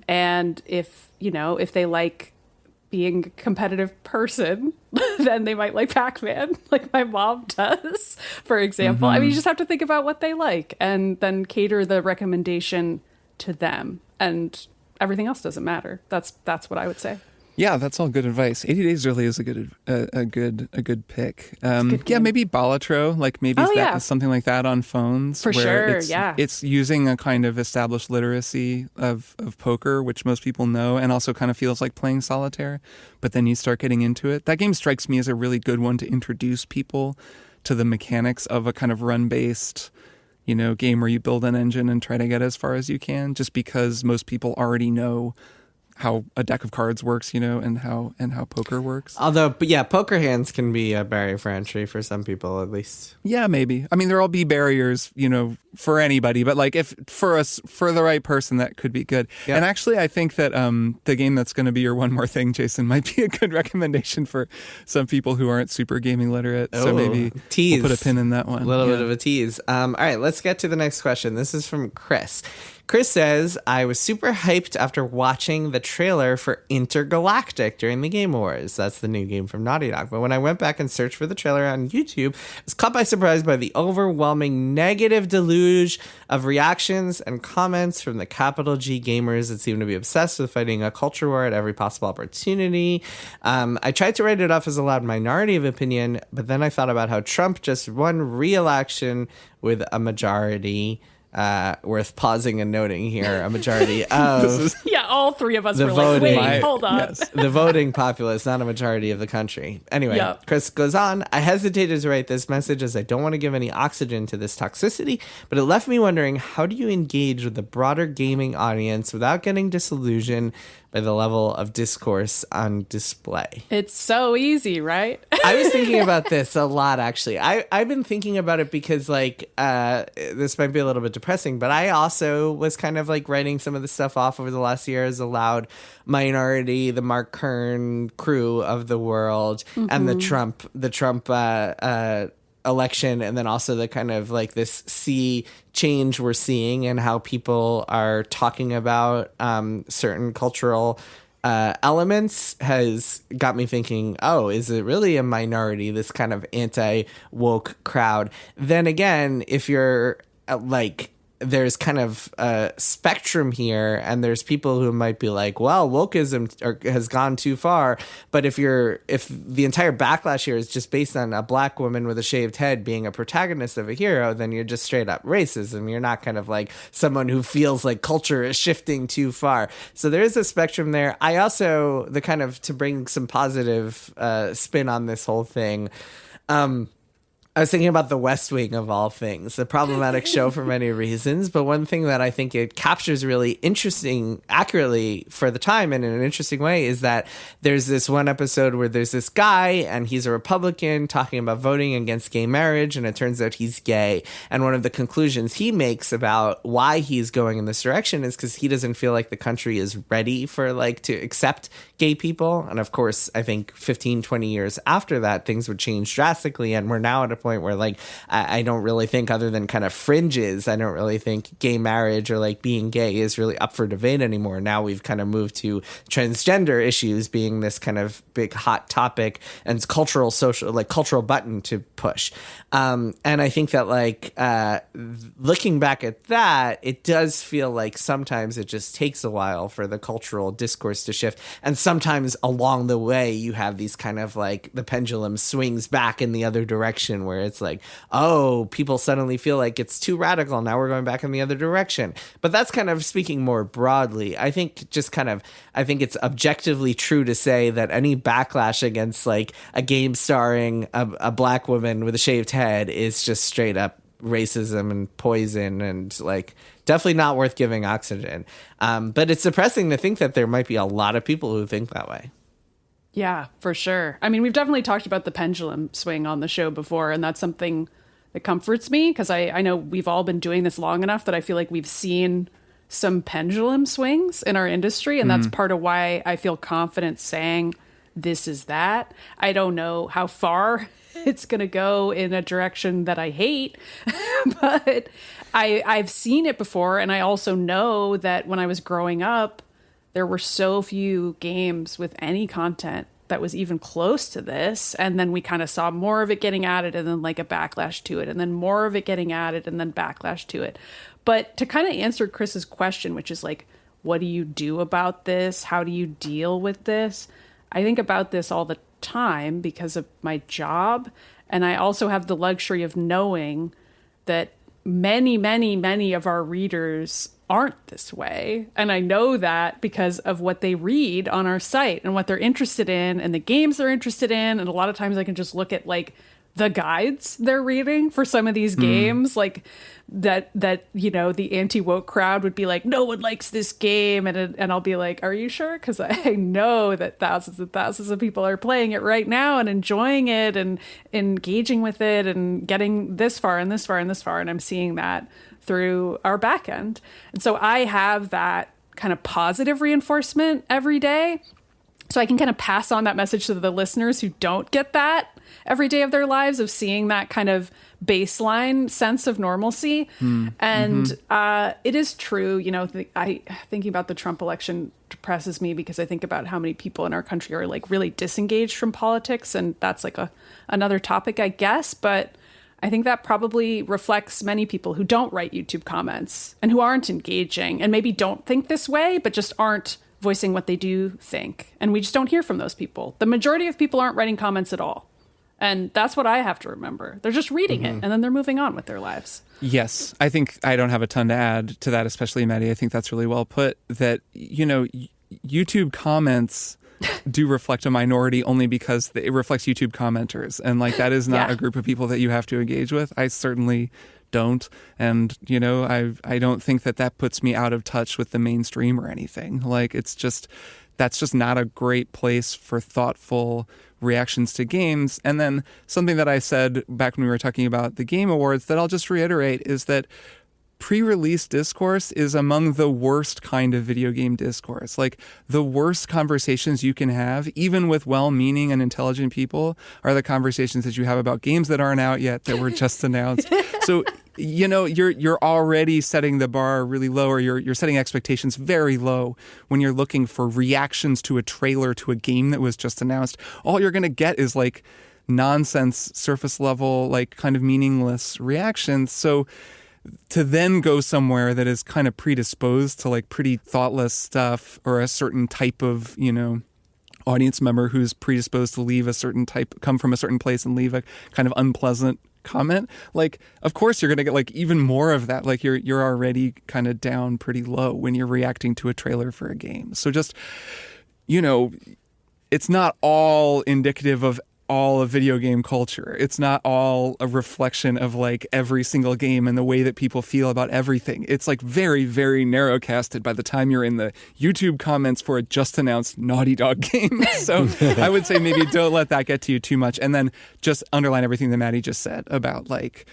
And if they like being a competitive person, then they might like Pac-Man, like my mom does, for example. I mean, you just have to think about what they like and then cater the recommendation to them, and everything else doesn't matter. That's what I would say. Yeah, that's all good advice. 80 Days really is a good pick. Maybe Balatro, like maybe something like that on phones. For sure, It's using a kind of established literacy of poker, which most people know, and also kind of feels like playing solitaire. But then you start getting into it. That game strikes me as a really good one to introduce people to the mechanics of a kind of run-based, game where you build an engine and try to get as far as you can, just because most people already know how a deck of cards works, and how poker works. Although, poker hands can be a barrier for entry for some people, at least. Yeah, maybe. I mean, there'll be barriers, for anybody, but like if for the right person, that could be good. Yep. And actually, I think that the game that's going to be your one more thing, Jason, might be a good recommendation for some people who aren't super gaming literate. So maybe we'll put a pin in that one. A little bit of a tease. All right, let's get to the next question. This is from Chris. Chris says, I was super hyped after watching the trailer for Intergalactic during the Game Awards. That's the new game from Naughty Dog. But when I went back and searched for the trailer on YouTube, I was caught by surprise by the overwhelming negative deluge of reactions and comments from the capital G gamers that seem to be obsessed with fighting a culture war at every possible opportunity. I tried to write it off as a loud minority of opinion, but then I thought about how Trump just won re-election with a majority. Worth pausing and noting here, a majority of all three of us were like, wait, hold on. Yes, the voting populace, not a majority of the country. Anyway, Chris goes on, I hesitated to write this message as I don't want to give any oxygen to this toxicity, but it left me wondering, how do you engage with the broader gaming audience without getting disillusioned by the level of discourse on display. It's so easy, right? I was thinking about this a lot, actually. I've been thinking about it because, like, this might be a little bit depressing, but I also was kind of, like, writing some of the stuff off over the last year as a loud minority, the Mark Kern crew of the world, and the Trump election, and then also the kind of like this sea change we're seeing and how people are talking about certain cultural elements has got me thinking, oh, is it really a minority, this kind of anti-woke crowd? Then again, if you're like, there's kind of a spectrum here, and there's people who might be like, well, wokeism has gone too far. But if the entire backlash here is just based on a black woman with a shaved head being a protagonist of a hero, then you're just straight up racism. You're not kind of like someone who feels like culture is shifting too far. So there is a spectrum there. I also, to bring some positive spin on this whole thing, I was thinking about The West Wing, of all things, a problematic show for many reasons. But one thing that I think it captures really interesting, accurately for the time and in an interesting way, is that there's this one episode where there's this guy and he's a Republican talking about voting against gay marriage. And it turns out he's gay. And one of the conclusions he makes about why he's going in this direction is because he doesn't feel like the country is ready for to accept gay people. And of course, I think 15, 20 years after that, things would change drastically. And we're now at a point where I don't really think, other than kind of fringes, I don't really think gay marriage or being gay is really up for debate anymore. Now we've kind of moved to transgender issues being this kind of big hot topic and cultural button to push. And I think that looking back at that, it does feel like sometimes it just takes a while for the cultural discourse to shift. And sometimes along the way, you have these kind of the pendulum swings back in the other direction, where it's oh, people suddenly feel like it's too radical. Now we're going back in the other direction. But that's kind of speaking more broadly. I think it's objectively true to say that any backlash against a game starring a black woman with a shaved head is just straight up racism and poison and definitely not worth giving oxygen. But it's depressing to think that there might be a lot of people who think that way. Yeah, for sure. I mean, we've definitely talked about the pendulum swing on the show before, and that's something that comforts me, because I know we've all been doing this long enough that I feel like we've seen some pendulum swings in our industry, and that's part of why I feel confident saying this is that. I don't know how far it's going to go in a direction that I hate, but I've seen it before, and I also know that when I was growing up, there were so few games with any content that was even close to this. And then we kind of saw more of it getting added, and then a backlash to it, and then more of it getting added, and then backlash to it. But to kind of answer Chris's question, which is what do you do about this? How do you deal with this? I think about this all the time because of my job. And I also have the luxury of knowing that many, many, many of our readers aren't this way. And I know that because of what they read on our site and what they're interested in and the games they're interested in. And a lot of times I can just look at the guides they're reading for some of these games, that the anti-woke crowd would be no one likes this game, and I'll be are you sure? Because I know that thousands and thousands of people are playing it right now and enjoying it and engaging with it and getting this far and this far and this far, and I'm seeing that through our back end. And so I have that kind of positive reinforcement every day, so I can kind of pass on that message to the listeners who don't get that every day of their lives, of seeing that kind of baseline sense of normalcy. And it is true, thinking about the Trump election depresses me, because I think about how many people in our country are really disengaged from politics. And that's another topic, I guess. But I think that probably reflects many people who don't write YouTube comments and who aren't engaging and maybe don't think this way, but just aren't voicing what they do think. And we just don't hear from those people. The majority of people aren't writing comments at all. And that's what I have to remember. They're just reading it, and then they're moving on with their lives. Yes, I think I don't have a ton to add to that, especially Maddy. I think that's really well put, that, YouTube comments do reflect a minority only because it reflects YouTube commenters. And that is not a group of people that you have to engage with. I certainly don't. And, I don't think that puts me out of touch with the mainstream or anything. It's just that's just not a great place for thoughtful reactions to games. And then something that I said back when we were talking about the Game Awards that I'll just reiterate is that pre-release discourse is among the worst kind of video game discourse. Like, the worst conversations you can have, even with well-meaning and intelligent people, are the conversations that you have about games that aren't out yet, that were just announced. So, you're already setting the bar really low, or you're setting expectations very low when you're looking for reactions to a trailer to a game that was just announced. All you're going to get is like nonsense, surface level, like kind of meaningless reactions. So to then go somewhere that is kind of predisposed to like pretty thoughtless stuff, or a certain type of, audience member who's predisposed to leave a certain type, come from a certain place and leave a kind of unpleasant comment, like, of course you're going to get like even more of that. Like, you're already kind of down pretty low when you're reacting to a trailer for a game. So just, it's not all indicative of all of video game culture. It's not all a reflection of like every single game and the way that people feel about everything. It's like very, very narrow casted by the time you're in the YouTube comments for a just announced Naughty Dog game. So I would say maybe don't let that get to you too much. And then just underline everything that Maddy just said about like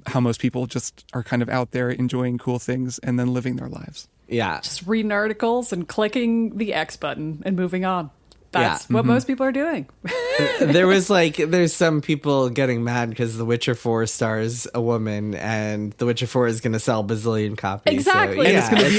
how most people just are kind of out there enjoying cool things and then living their lives. Yeah. Just reading articles and clicking the X button and moving on. That's what most people are doing. There's some people getting mad because The Witcher 4 stars a woman, and The Witcher 4 is going to sell a bazillion copies. Exactly. So,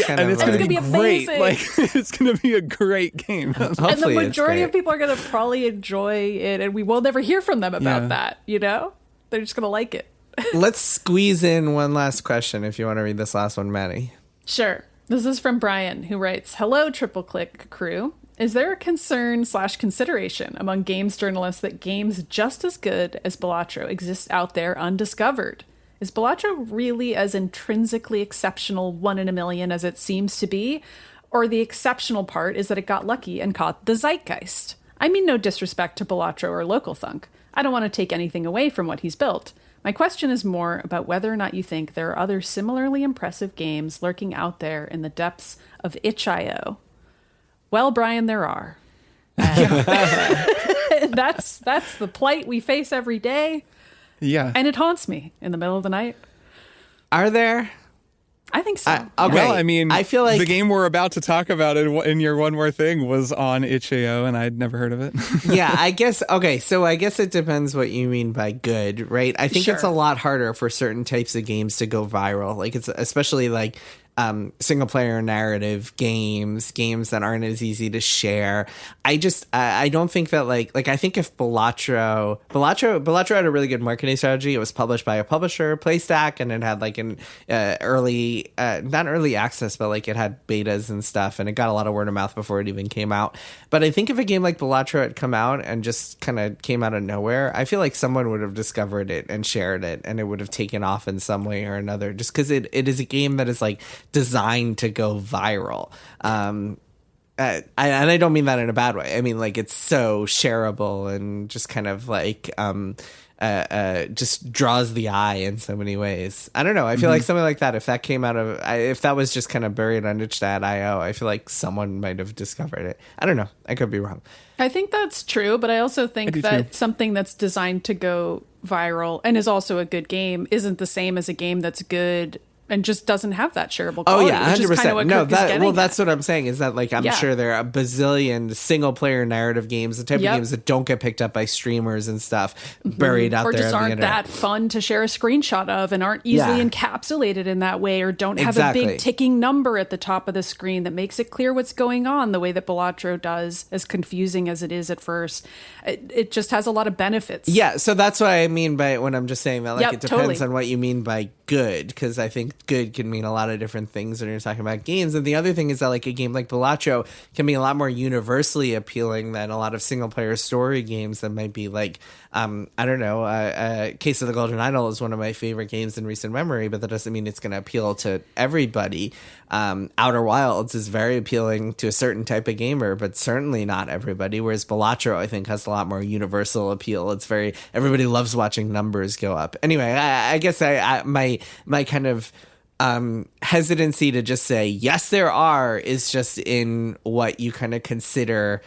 And it's going to be great. amazing. Like, it's going to be a great game. And the Hopefully it's majority great. of people are going to probably enjoy it, and we will never hear from them about that, They're just going to like it. Let's squeeze in one last question if you want to read this last one, Maddy. Sure. This is from Brian, who writes, "Hello, Triple Click crew. Is there a concern/consideration among games journalists that games just as good as Balatro exist out there undiscovered? Is Balatro really as intrinsically exceptional, 1 in a million, as it seems to be? Or the exceptional part is that it got lucky and caught the zeitgeist? I mean no disrespect to Balatro or Local Thunk. I don't want to take anything away from what he's built. My question is more about whether or not you think there are other similarly impressive games lurking out there in the depths of itch.io. Well, Brian, there are. That's the plight we face every day. Yeah. And it haunts me in the middle of the night. Are there? I think so. Okay. Well, I mean, I feel like the game we're about to talk about in your One More Thing was on itch.io, and I'd never heard of it. Yeah, I guess. Okay, so I guess it depends what you mean by good, right? I think it's a lot harder for certain types of games to go viral. Like, it's especially like single player narrative games that aren't as easy to share. I don't think that like I think if Balatro had a really good marketing strategy. It was published by a publisher, PlayStack, and it had like an early, not early access, but like it had betas and stuff, and it got a lot of word of mouth before it even came out. But I think if a game like Balatro had come out and just kind of came out of nowhere, I feel like someone would have discovered it and shared it, and it would have taken off in some way or another, just because it is a game that is like designed to go viral. And I don't mean that in a bad way. I mean, like, it's so shareable and just kind of like just draws the eye in so many ways. I don't know. I feel like something like that, if that came out of, if that was just kind of buried on itch.io, I feel like someone might have discovered it. I don't know. I could be wrong. I think that's true, but I also think that something that's designed to go viral and is also a good game isn't the same as a game that's good and just doesn't have that shareable quality. Oh yeah, 100%. No, that's what I'm saying is that like I'm sure there are a bazillion single player narrative games, the type of games that don't get picked up by streamers and stuff, buried out or there. Or just aren't that fun to share a screenshot of and aren't easily encapsulated in that way, or don't have a big ticking number at the top of the screen that makes it clear what's going on the way that Balatro does, as confusing as it is at first. It just has a lot of benefits. Yeah, so that's what I mean by when I'm just saying that like it depends on what you mean by good, because I think good can mean a lot of different things when you're talking about games. And the other thing is that like a game like Balatro can be a lot more universally appealing than a lot of single player story games that might be like I don't know, Case of the Golden Idol is one of my favorite games in recent memory, but that doesn't mean it's going to appeal to everybody. Outer Wilds is very appealing to a certain type of gamer, but certainly not everybody, whereas Balatro I think has a lot more universal appeal. It's very, everybody loves watching numbers go up. Anyway, I guess my kind of hesitancy to just say, yes, there are, is just in what you kind of consider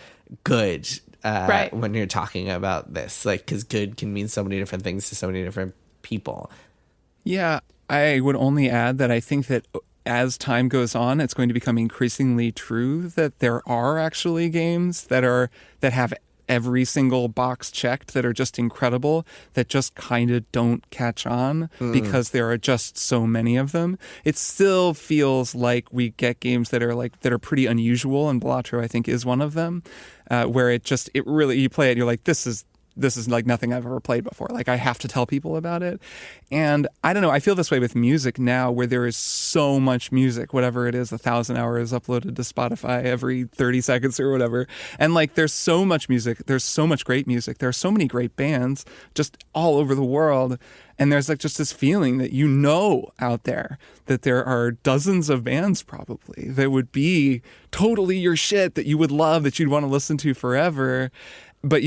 good Right. when you're talking about this. Like, because good can mean so many different things to so many different people. Yeah, I would only add that I think that as time goes on, it's going to become increasingly true that there are actually games that have every single box checked, that are just incredible, that just kind of don't catch on because there are just so many of them. It still feels like we get games that are pretty unusual, and Balatro, I think, is one of them, where it really, you play it, you're like, this is like nothing I've ever played before. Like, I have to tell people about it. And I don't know, I feel this way with music now, where there is so much music, whatever it is, 1,000 hours uploaded to Spotify every 30 seconds or whatever. And like, there's so much music. There's so much great music. There are so many great bands just all over the world. And there's like just this feeling that out there that there are dozens of bands probably that would be totally your shit, that you would love, that you'd want to listen to forever. But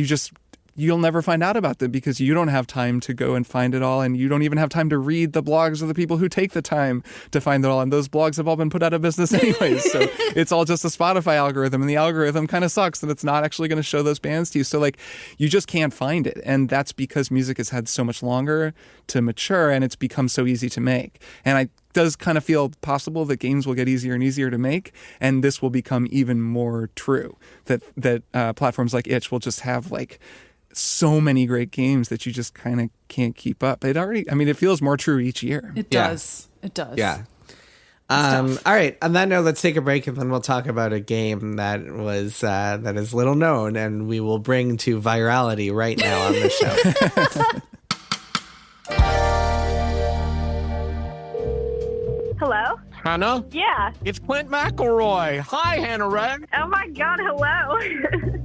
you'll never find out about them because you don't have time to go and find it all, and you don't even have time to read the blogs of the people who take the time to find it all, and those blogs have all been put out of business anyways. So it's all just a Spotify algorithm, and the algorithm kind of sucks, and it's not actually going to show those bands to you. So like, you just can't find it, and that's because music has had so much longer to mature, and it's become so easy to make. And it does kind of feel possible that games will get easier and easier to make, and this will become even more true, that platforms like itch will just have like so many great games that you just kind of can't keep up. It feels more true each year. It does. It does. Yeah. All right. On that note, let's take a break, and then we'll talk about a game that is little known, and we will bring to virality right now on the show. Hello? Hannah? Yeah. It's Clint McElroy. Hi, Hannah Wren. Oh my God, hello.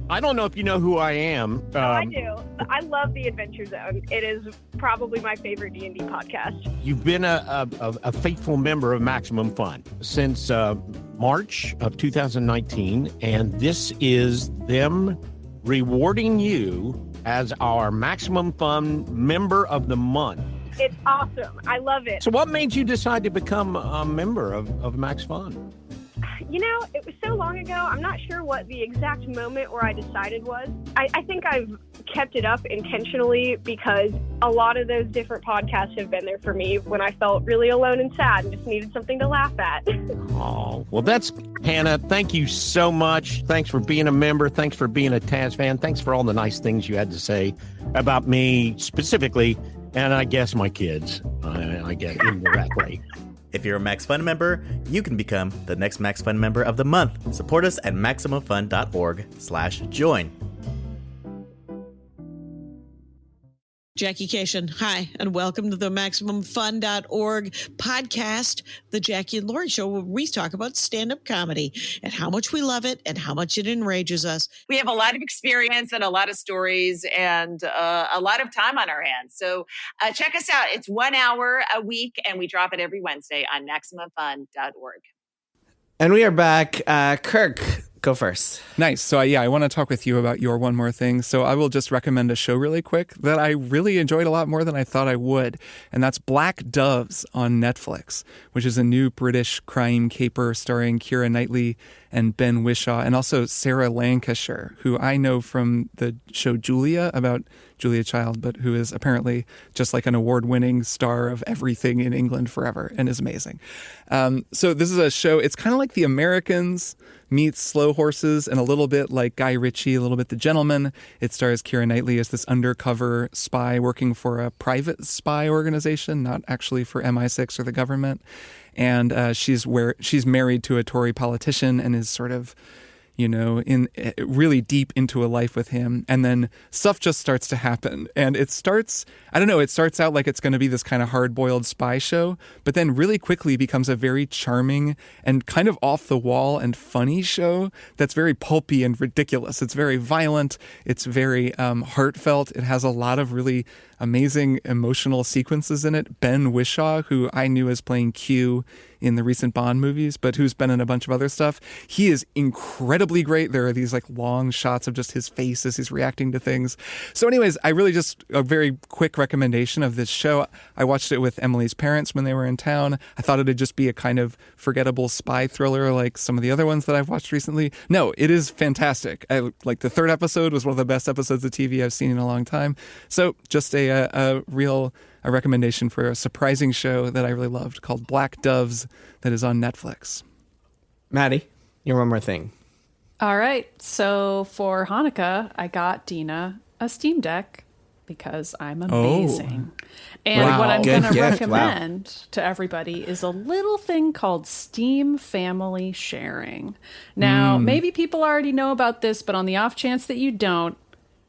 I don't know if you know who I am. I do. I love The Adventure Zone. It is probably my favorite D&D podcast. You've been a faithful member of Maximum Fun since March of 2019, and this is them rewarding you as our Maximum Fun Member of the Month. It's awesome. I love it. So what made you decide to become a member of Max Fun? You know, it was so long ago. I'm not sure what the exact moment where I decided was. I think I've kept it up intentionally because a lot of those different podcasts have been there for me when I felt really alone and sad and just needed something to laugh at. Oh, well, that's Hannah. Thank you so much. Thanks for being a member. Thanks for being a Taz fan. Thanks for all the nice things you had to say about me specifically, and I guess my kids, I guess indirectly. If you're a Max Fun member, you can become the next Max Fun member of the month. Support us at MaximumFun.org/join. Jackie Cation, hi, and welcome to the MaximumFun.org podcast, the Jackie and Laurie Show, where we talk about stand-up comedy and how much we love it and how much it enrages us. We have a lot of experience and a lot of stories and a lot of time on our hands. So check us out. It's 1 hour a week, and we drop it every Wednesday on MaximumFun.org. And we are back. Kirk, go first. Nice. So I want to talk with you about your One More Thing. So I will just recommend a show really quick that I really enjoyed a lot more than I thought I would. And that's Black Doves on Netflix, which is a new British crime caper starring Keira Knightley and Ben Whishaw, and also Sarah Lancashire, who I know from the show Julia, about Julia Child, but who is apparently just like an award-winning star of everything in England forever and is amazing. So this is a show, it's kind of like The Americans meets Slow Horses, and a little bit like Guy Ritchie, a little bit The Gentleman. It stars Keira Knightley as this undercover spy working for a private spy organization, not actually for MI6 or the government. And she's married to a Tory politician and is sort of, in really deep into a life with him. And then stuff just starts to happen. And it starts out like it's going to be this kind of hard-boiled spy show, but then really quickly becomes a very charming and kind of off the wall and funny show that's very pulpy and ridiculous. It's very violent. It's very heartfelt. It has a lot of really amazing emotional sequences in it. Ben Whishaw, who I knew as playing Q in the recent Bond movies, but who's been in a bunch of other stuff. He is incredibly great. There are these like long shots of just his face as he's reacting to things. So anyways, I really just a very quick recommendation of this show. I watched it with Emily's parents when they were in town. I thought it'd just be a kind of forgettable spy thriller like some of the other ones that I've watched recently. No, it is fantastic. Like the third episode was one of the best episodes of TV I've seen in a long time. So just a real recommendation for a surprising show that I really loved called Black Doves that is on Netflix. Maddy, your one more thing. All right. So for Hanukkah, I got Dina a Steam Deck because I'm amazing. And Wow. what I'm Good going to gift. recommend to everybody is a little thing called Steam Family Sharing. Now, maybe people already know about this, but on the off chance that you don't,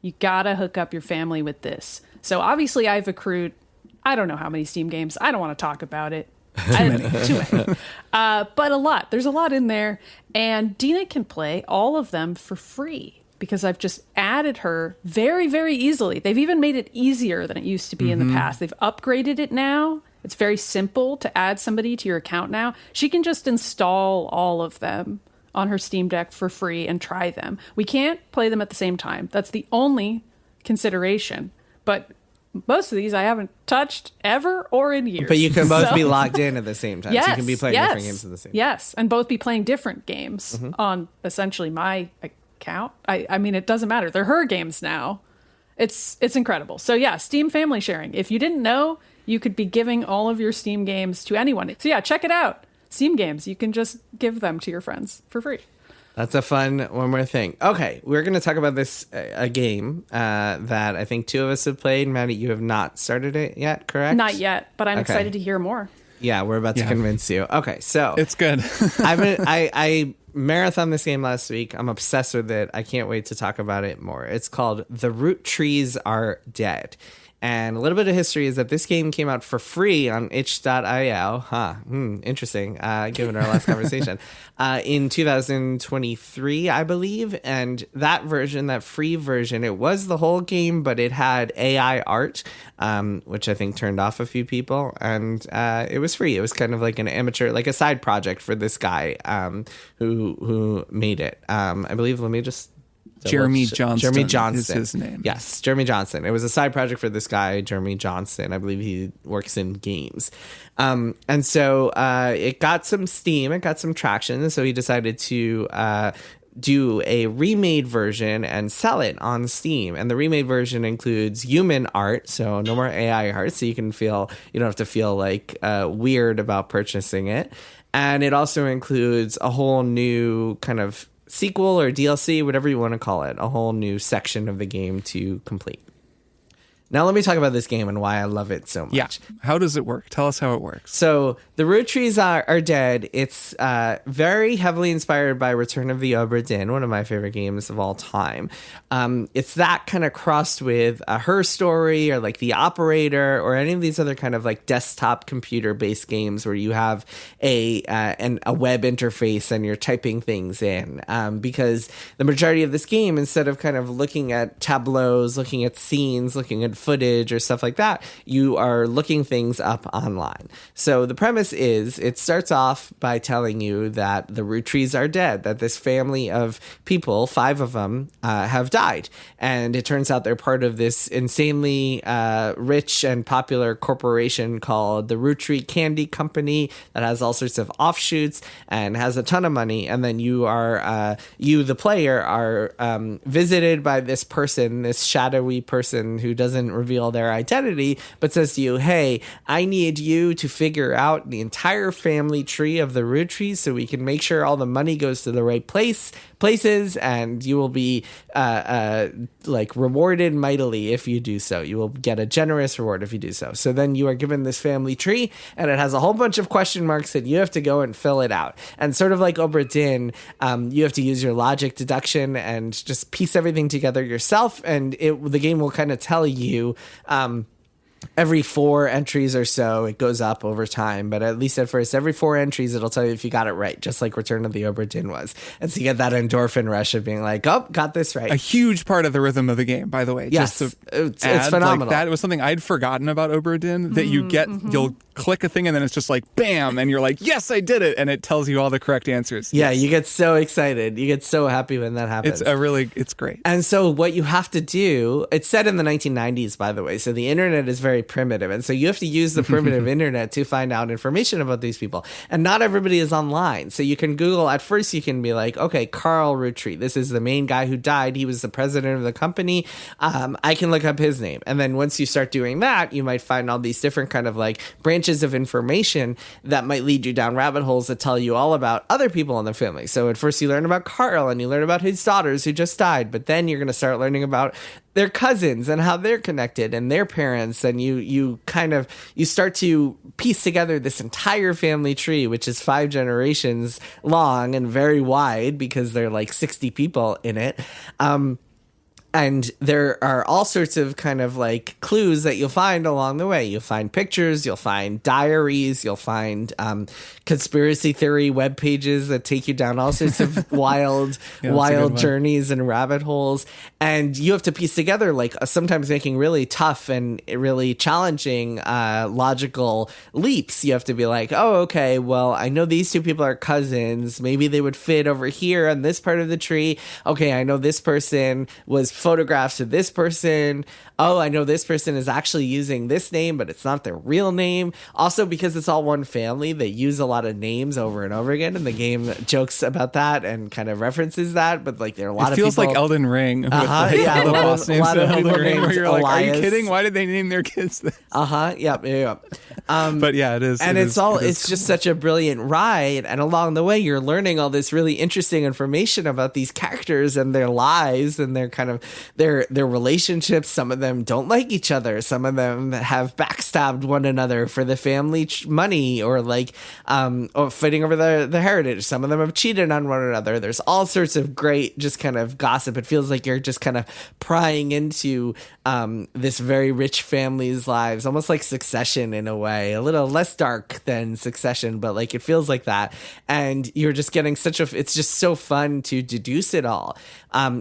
you got to hook up your family with this. So obviously I've accrued, I don't know how many Steam games. I don't want to talk about it. Too many. But a lot. There's a lot in there. And Dina can play all of them for free because I've just added her very, very easily. They've even made it easier than it used to be in the past. They've upgraded it now. It's very simple to add somebody to your account now. She can just install all of them on her Steam Deck for free and try them. We can't play them at the same time. That's the only consideration. But most of these I haven't touched ever or in years. But you can both be logged in at the same time. Yes, So you can be playing different games at the same time. Yes, and both be playing different games on essentially my account. I mean, it doesn't matter. They're her games now. It's incredible. So yeah, Steam Family Sharing. If you didn't know, you could be giving all of your Steam games to anyone. So yeah, check it out. Steam games. You can just give them to your friends for free. That's a fun one more thing. Okay, we're going to talk about this, a game that I think two of us have played. Maddy, you have not started it yet, correct? Not yet, but I'm excited to hear more. Yeah, we're about to convince you. Okay, so It's good. I marathoned this game last week. I'm obsessed with it. I can't wait to talk about it more. It's called The Roottrees Are Dead. And a little bit of history is that this game came out for free on itch.io. Interesting, given our last conversation. In 2023, I believe. And that version, that free version, it was the whole game, but it had AI art, which I think turned off a few people. And it was free. It was kind of like an amateur, like a side project for this guy who made it. I believe, let me just... Jeremy Johnston. Jeremy Johnston is his name. Yes, Jeremy Johnston. It was a side project for this guy, Jeremy Johnston. I believe he works in games. And so it got some steam, it got some traction. And so he decided to do a remade version and sell it on Steam. And the remade version includes human art, so no more AI art, so you don't have to feel like weird about purchasing it. And it also includes a whole new kind of sequel or DLC, whatever you want to call it, a whole new section of the game to complete. Now let me talk about this game and why I love it so much. Yeah. How does it work? Tell us how it works. So The Roottrees are Dead. It's very heavily inspired by Return of the Obra Dinn, one of my favorite games of all time. It's that kind of crossed with Her Story or like The Operator or any of these other kind of like desktop computer-based games where you have a web interface and you're typing things in. Because the majority of this game, instead of kind of looking at tableaus, looking at scenes, looking at footage or stuff like that, you are looking things up online. So the premise is it starts off by telling you that the Roottrees are dead, that this family of people, 5 of them, have died. And it turns out they're part of this insanely rich and popular corporation called the Roottree Candy Company that has all sorts of offshoots and has a ton of money. And then you, the player, are visited by this person, this shadowy person who doesn't reveal their identity, but says to you, hey, I need you to figure out the entire family tree of the Roottrees so we can make sure all the money goes to the right places, and you will be like rewarded mightily if you do so. You will get a generous reward if you do so. So then you are given this family tree, and it has a whole bunch of question marks that you have to go and fill it out. And sort of like Obra Dinn, you have to use your logic deduction and just piece everything together yourself, and the game will kind of tell you every 4 entries or so, it goes up over time. But at least at first, every 4 entries, it'll tell you if you got it right, just like Return of the Obra Dinn was. And so you get that endorphin rush of being like, oh, got this right. A huge part of the rhythm of the game, by the way. Yes, just it's phenomenal. Like that was something I'd forgotten about Obra Dinn, that you get, you'll click a thing and then it's just like, bam, and you're like, yes, I did it. And it tells you all the correct answers. Yeah, yes. you get so excited. You get so happy when that happens. It's great. And so what you have to do, it's set in the 1990s, by the way, so the internet is very primitive. And so you have to use the primitive internet to find out information about these people. And not everybody is online. So you can Google, at first you can be like, okay, Carl Roottrees, this is the main guy who died. He was the president of the company. I can look up his name. And then once you start doing that, you might find all these different kind of like branches of information that might lead you down rabbit holes that tell you all about other people in the family. So at first you learn about Carl and you learn about his daughters who just died, but then you're going to start learning about their cousins and how they're connected and their parents, and you start to piece together this entire family tree, which is 5 generations long and very wide because there are like 60 people in it. And there are all sorts of kind of like clues that you'll find along the way. You'll find pictures, you'll find diaries, you'll find conspiracy theory web pages that take you down all sorts of wild journeys and rabbit holes. And you have to piece together, like sometimes making really tough and really challenging logical leaps. You have to be like, oh, okay, well, I know these 2 people are cousins. Maybe they would fit over here on this part of the tree. Okay, I know this person was photographs of this person. Oh, I know this person is actually using this name, but it's not their real name. Also, because it's all one family, they use a lot of names over and over again, and the game jokes about that and kind of references that. But like, there are a lot of people. It feels like Elden Ring. With Yeah, the boss names. A lot of people Ring, where you're Elias. like, are you kidding? Why did they name their kids this? Yep. But yeah, it is. And it's just such a brilliant ride. And along the way, you're learning all this really interesting information about these characters and their lives and their kind of their relationships. Some of them don't like each other. Some of them have backstabbed one another for the family money or like or fighting over the heritage. Some of them have cheated on one another. There's all sorts of great just kind of gossip. It feels like you're just kind of prying into this very rich family's lives, almost like Succession in a way, a little less dark than Succession, but like it feels like that. And you're just getting it's just so fun to deduce it all.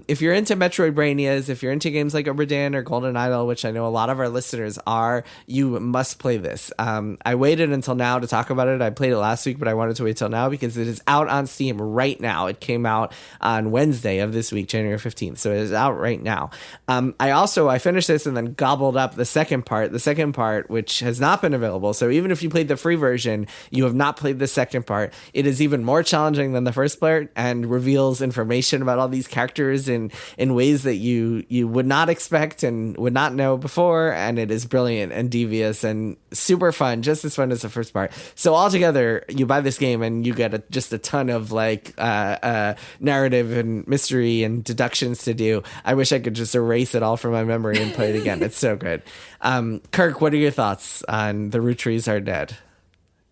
If you're into Metroidvanias, if you're into games like Obra Dinn or Golden Idol, which I know a lot of our listeners are, you must play this. I waited until now to talk about it. I played it last week, but I wanted to wait till now because it is out on Steam right now. It came out on Wednesday of this week, January 15th. So it is out right now. I finished this and then gobbled up the second part, which has not been available. So even if you played the free version, you have not played the second part. It is even more challenging than the first part and reveals information about all these characters in ways that you would not expect and would not know before. And it is brilliant and devious and super fun, just as fun as the first part. So altogether, you buy this game and you get just a ton of like narrative and mystery and deductions to do. I wish I could just erase it all from my memory and play it again. It's so good. Kirk, what are your thoughts on The Roottrees Are Dead?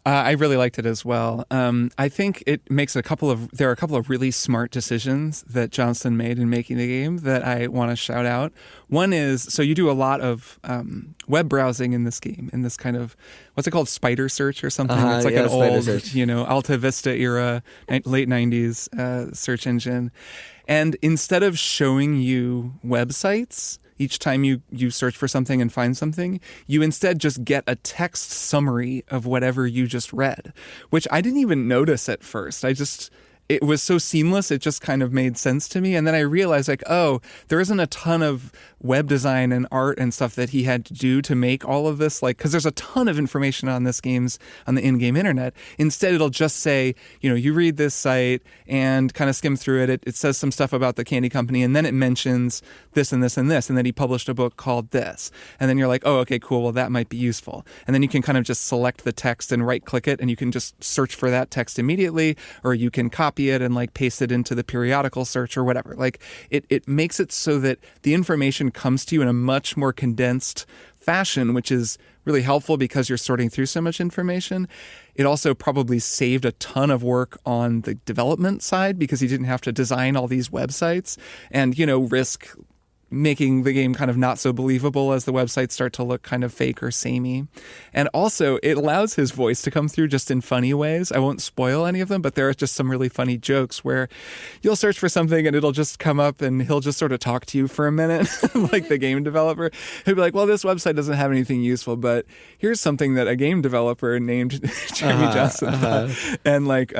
I really liked it as well. I think it makes there are a couple of really smart decisions that Johnston made in making the game that I want to shout out. One is, so you do a lot of web browsing in this game, in this kind of, what's it called, spider search or something? It's like an old, search. Alta Vista era, late 90s search engine. And instead of showing you websites each time you search for something and find something, you instead just get a text summary of whatever you just read, which I didn't even notice at first. It was so seamless, it just kind of made sense to me. And then I realized, like, oh, there isn't a ton of web design and art and stuff that he had to do to make all of this, like, because there's a ton of information on the in-game internet. Instead, it'll just say, you read this site and kind of skim through it. It says some stuff about the candy company, and then it mentions this and this and this, and then he published a book called this. And then you're like, oh, okay, cool, well, that might be useful. And then you can kind of just select the text and right-click it, and you can just search for that text immediately, or you can copy it and like paste it into the periodical search or whatever. Like it makes it so that the information comes to you in a much more condensed fashion, which is really helpful because you're sorting through so much information. It also probably saved a ton of work on the development side because you didn't have to design all these websites and, risk making the game kind of not so believable as the websites start to look kind of fake or samey. And also, it allows his voice to come through just in funny ways. I won't spoil any of them, but there are just some really funny jokes where you'll search for something and it'll just come up and he'll just sort of talk to you for a minute, like the game developer. He'll be like, well, this website doesn't have anything useful, but here's something that a game developer named Jeremy Johnson thought. And like,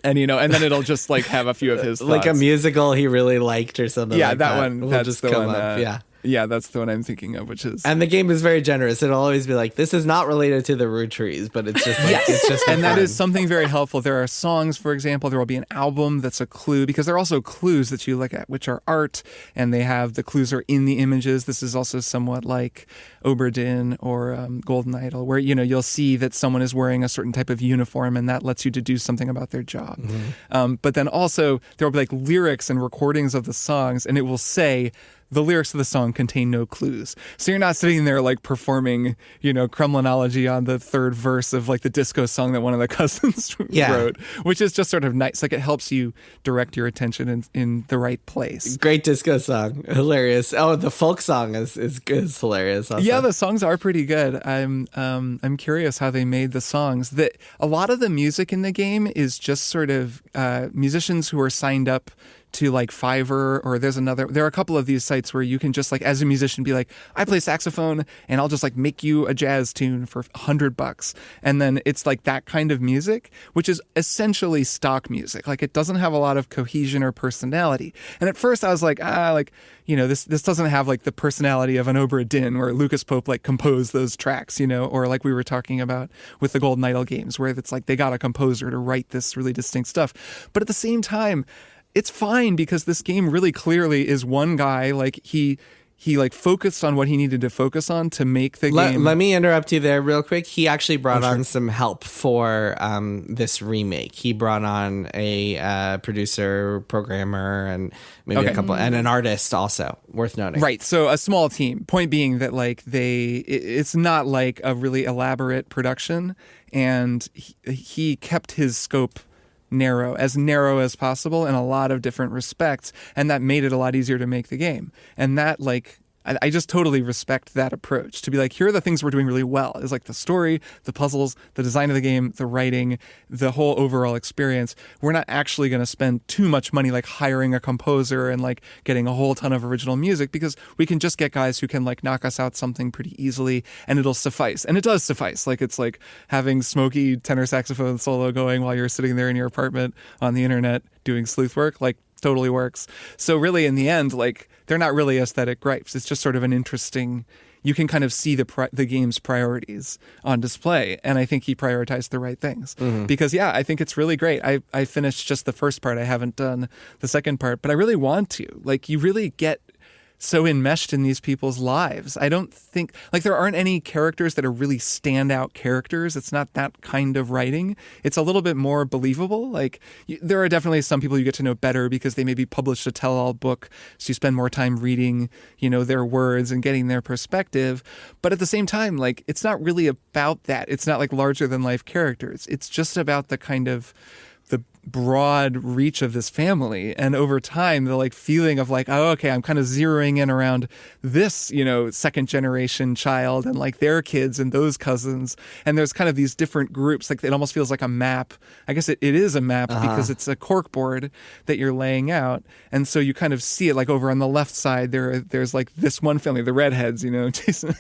and and then it'll just like have a few of his thoughts. Like a musical he really liked or something. Yeah, like that one. Will That's just the come one. up. Yeah, that's the one I'm thinking of, which is. And the game is very generous. It'll always be like, this is not related to the Roottrees, but it's just like, it's just and that fun. is something very helpful. There are songs, for example, there will be an album that's a clue, because there are also clues that you look at, which are art, and they have the clues are in the images. This is also somewhat like Oberdin or Golden Idol, where, you'll see that someone is wearing a certain type of uniform, and that lets you deduce something about their job. But then also, there will be like lyrics and recordings of the songs, and it will say, the lyrics of the song contain no clues. So you're not sitting there like performing, Kremlinology on the third verse of like the disco song that one of the cousins wrote, which is just sort of nice. Like it helps you direct your attention in the right place. Great disco song. Hilarious. Oh, the folk song is hilarious also. Yeah, the songs are pretty good. I'm curious how they made the songs. That a lot of the music in the game is just sort of musicians who are signed up to like Fiverr, or there are a couple of these sites where you can just like, as a musician, be like, I play saxophone and I'll just like make you a jazz tune for $100. And then it's like that kind of music, which is essentially stock music. Like it doesn't have a lot of cohesion or personality. And at first I was like, this doesn't have like the personality of an Obra Dinn where Lucas Pope like composed those tracks, or like we were talking about with the Golden Idol games, where it's like they got a composer to write this really distinct stuff. But at the same time, it's fine, because this game really clearly is one guy, like he like focused on what he needed to focus on to make the game. Let me interrupt you there real quick. He actually brought on some help for this remake. He brought on a producer, programmer, and maybe a couple, and an artist also, worth noting. Right. So a small team. Point being that like it's not like a really elaborate production, and he kept his scope narrow as possible in a lot of different respects, and that made it a lot easier to make the game. And that like I just totally respect that approach, to be like, here are the things we're doing really well, is like the story, the puzzles, the design of the game, the writing, the whole overall experience. We're not actually going to spend too much money like hiring a composer and like getting a whole ton of original music, because we can just get guys who can like knock us out something pretty easily, and it'll suffice. And it does suffice. Like it's like having smoky tenor saxophone solo going while you're sitting there in your apartment on the internet doing sleuth work, like totally works. So really in the end, like they're not really aesthetic gripes. It's just sort of an interesting, you can kind of see the game's priorities on display. And I think he prioritized the right things, because I think it's really great. I finished just the first part. I haven't done the second part, but I really want to. Like you really get so enmeshed in these people's lives. I don't think, like, there aren't any characters that are really standout characters. It's not that kind of writing. It's a little bit more believable. Like, there are definitely some people you get to know better because they maybe published a tell-all book, so you spend more time reading, their words and getting their perspective. But at the same time, like, it's not really about that. It's not like larger than life characters. It's just about the kind of the broad reach of this family, and over time the like feeling of like, oh, okay, I'm kind of zeroing in around this second generation child and like their kids and those cousins, and there's kind of these different groups. Like it almost feels like a map. I guess it is a map because it's a corkboard that you're laying out, and so you kind of see it like over on the left side there's like this one family, the redheads, Jason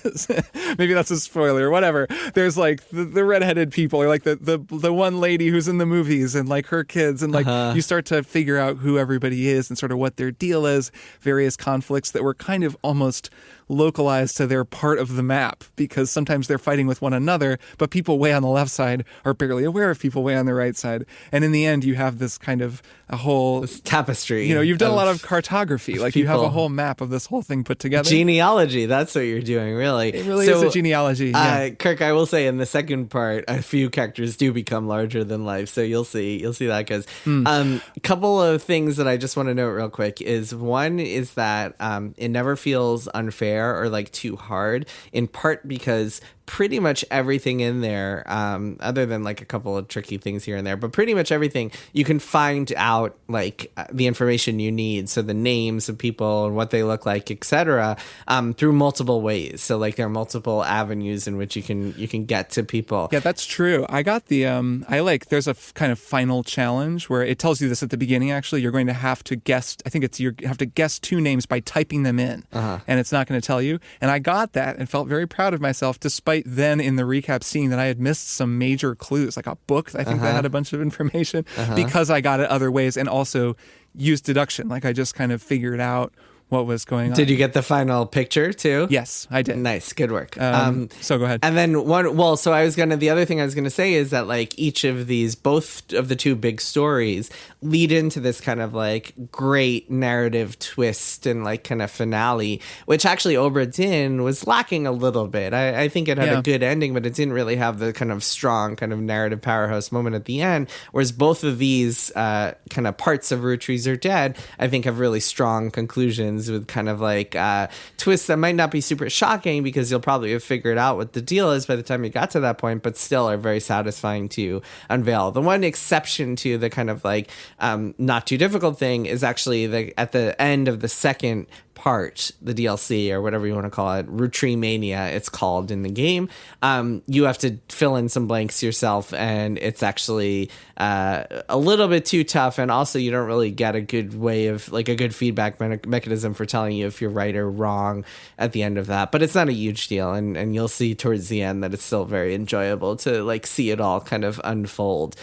maybe that's a spoiler or whatever. There's like the redheaded people, or like the one lady who's in the movies and like her kids, and like you start to figure out who everybody is and sort of what their deal is, various conflicts that were kind of almost localized to their part of the map, because sometimes they're fighting with one another, but people way on the left side are barely aware of people way on the right side. And in the end, you have this kind of a whole this tapestry. You've done a lot of cartography. Like you have a whole map of this whole thing put together. Genealogy. That's what you're doing, really. It really is a genealogy. Yeah. Kirk, I will say in the second part, a few characters do become larger than life. So you'll see that goes. A couple of things that I just want to note real quick is, one is that it never feels unfair or like too hard, in part because pretty much everything in there, other than like a couple of tricky things here and there, but pretty much everything you can find out like the information you need. So the names of people and what they look like, etc., through multiple ways. So like there are multiple avenues in which you can get to people. Yeah, that's true. I got the there's a kind of final challenge where it tells you this at the beginning. Actually, you're going to have to guess. I think you have to guess 2 names by typing them in, and it's not going to tell you. And I got that and felt very proud of myself, despite then in the recap seeing that I had missed some major clues, like a book I think that had a bunch of information, because I got it other ways and also used deduction. Like I just kind of figured out what was going on. Did you get the final picture too? Yes, I did. Nice, good work. So go ahead. And then the other thing I was gonna say is that like each of these, both of the 2 big stories lead into this kind of like great narrative twist and like kind of finale, which actually Obra Dinn was lacking a little bit. I think it had a good ending, but it didn't really have the kind of strong kind of narrative powerhouse moment at the end. Whereas both of these kind of parts of Roottrees Are Dead, I think, have really strong conclusions with kind of like twists that might not be super shocking because you'll probably have figured out what the deal is by the time you got to that point, but still are very satisfying to unveil. The one exception to the kind of like not too difficult thing is actually at the end of the second part, the DLC or whatever you want to call it, Roottrees Mania, it's called in the game. You have to fill in some blanks yourself, and it's actually a little bit too tough. And also, you don't really get a good way of like a good feedback mechanism for telling you if you're right or wrong at the end of that. But it's not a huge deal, and you'll see towards the end that it's still very enjoyable to like see it all kind of unfold.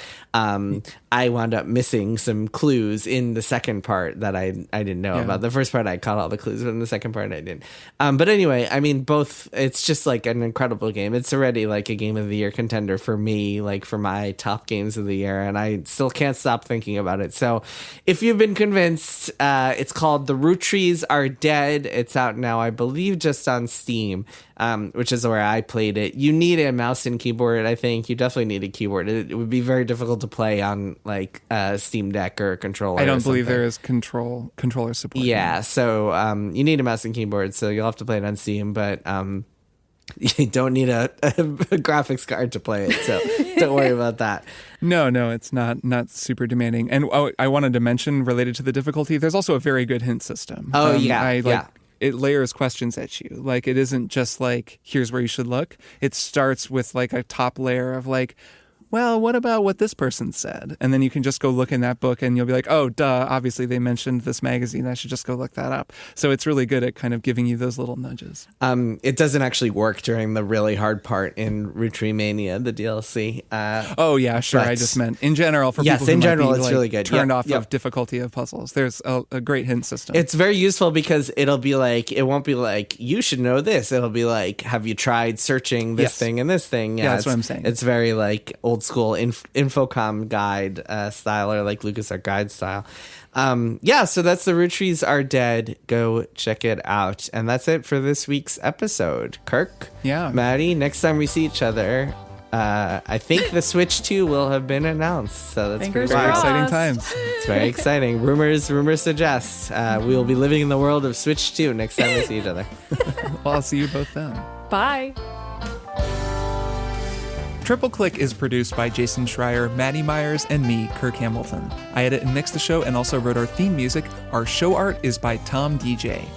I wound up missing some clues in the second part that I didn't know about. The first part I caught all the clues, but in the second part I didn't. But anyway, I mean, both, it's just like an incredible game. It's already like a Game of the Year contender for me, like for my top games of the year, and I still can't stop thinking about it. So if you've been convinced, it's called The Roottrees Are Dead. It's out now, I believe, just on Steam, which is where I played it. You need a mouse and keyboard, I think. You definitely need a keyboard. It would be very difficult to play on like Steam Deck or a controller. I don't believe there is controller support. Yeah, so you need a mouse and keyboard, so you'll have to play it on Steam, but you don't need a graphics card to play it, so don't worry about that. No, it's not super demanding. And I wanted to mention, related to the difficulty, there's also a very good hint system. It layers questions at you. Like, it isn't just like, here's where you should look. It starts with like a top layer of like, well, what about what this person said? And then you can just go look in that book and you'll be like, oh, duh, obviously they mentioned this magazine. I should just go look that up. So it's really good at kind of giving you those little nudges. It doesn't actually work during the really hard part in Roottrees Mania, the DLC. Oh, yeah, sure. I just meant in general for people who in general, might be, it's like, really good. Turned off of difficulty of puzzles. There's a great hint system. It's very useful because it'll be like, it won't be like, you should know this. It'll be like, have you tried searching this thing and this thing? Yeah, that's what I'm saying. It's very like old school Infocom guide style, or like LucasArts guide style. So that's The Roottrees Are Dead. Go check it out. And that's it for this week's episode. Kirk, Maddy, next time we see each other, I think the Switch 2 will have been announced. So that's Fingers very crossed. exciting times. It's very exciting. Rumors suggest we will be living in the world of Switch 2 next time we see each other. Well, I'll see you both then. Bye. Triple Click is produced by Jason Schreier, Maddy Myers, and me, Kirk Hamilton. I edit and mix the show and also wrote our theme music. Our show art is by Tom DJ.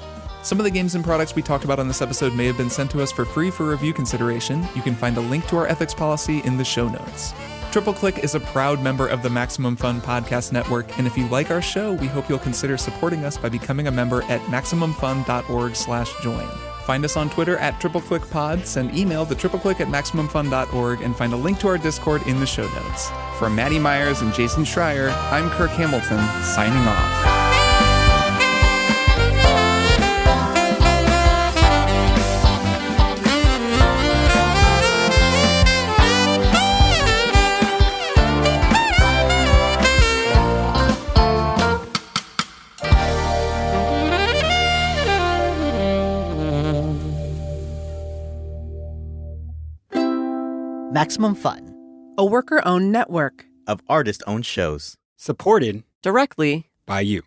Some of the games and products we talked about on this episode may have been sent to us for free for review consideration. You can find a link to our ethics policy in the show notes. Triple Click is a proud member of the Maximum Fun Podcast Network, and if you like our show, we hope you'll consider supporting us by becoming a member at MaximumFun.org/join. Find us on Twitter at TripleClickPod, send email to tripleclick@MaximumFun.org, and find a link to our Discord in the show notes. From Maddy Myers and Jason Schreier, I'm Kirk Hamilton, signing off. Maximum Fun, a worker-owned network of artist-owned shows. Supported directly by you.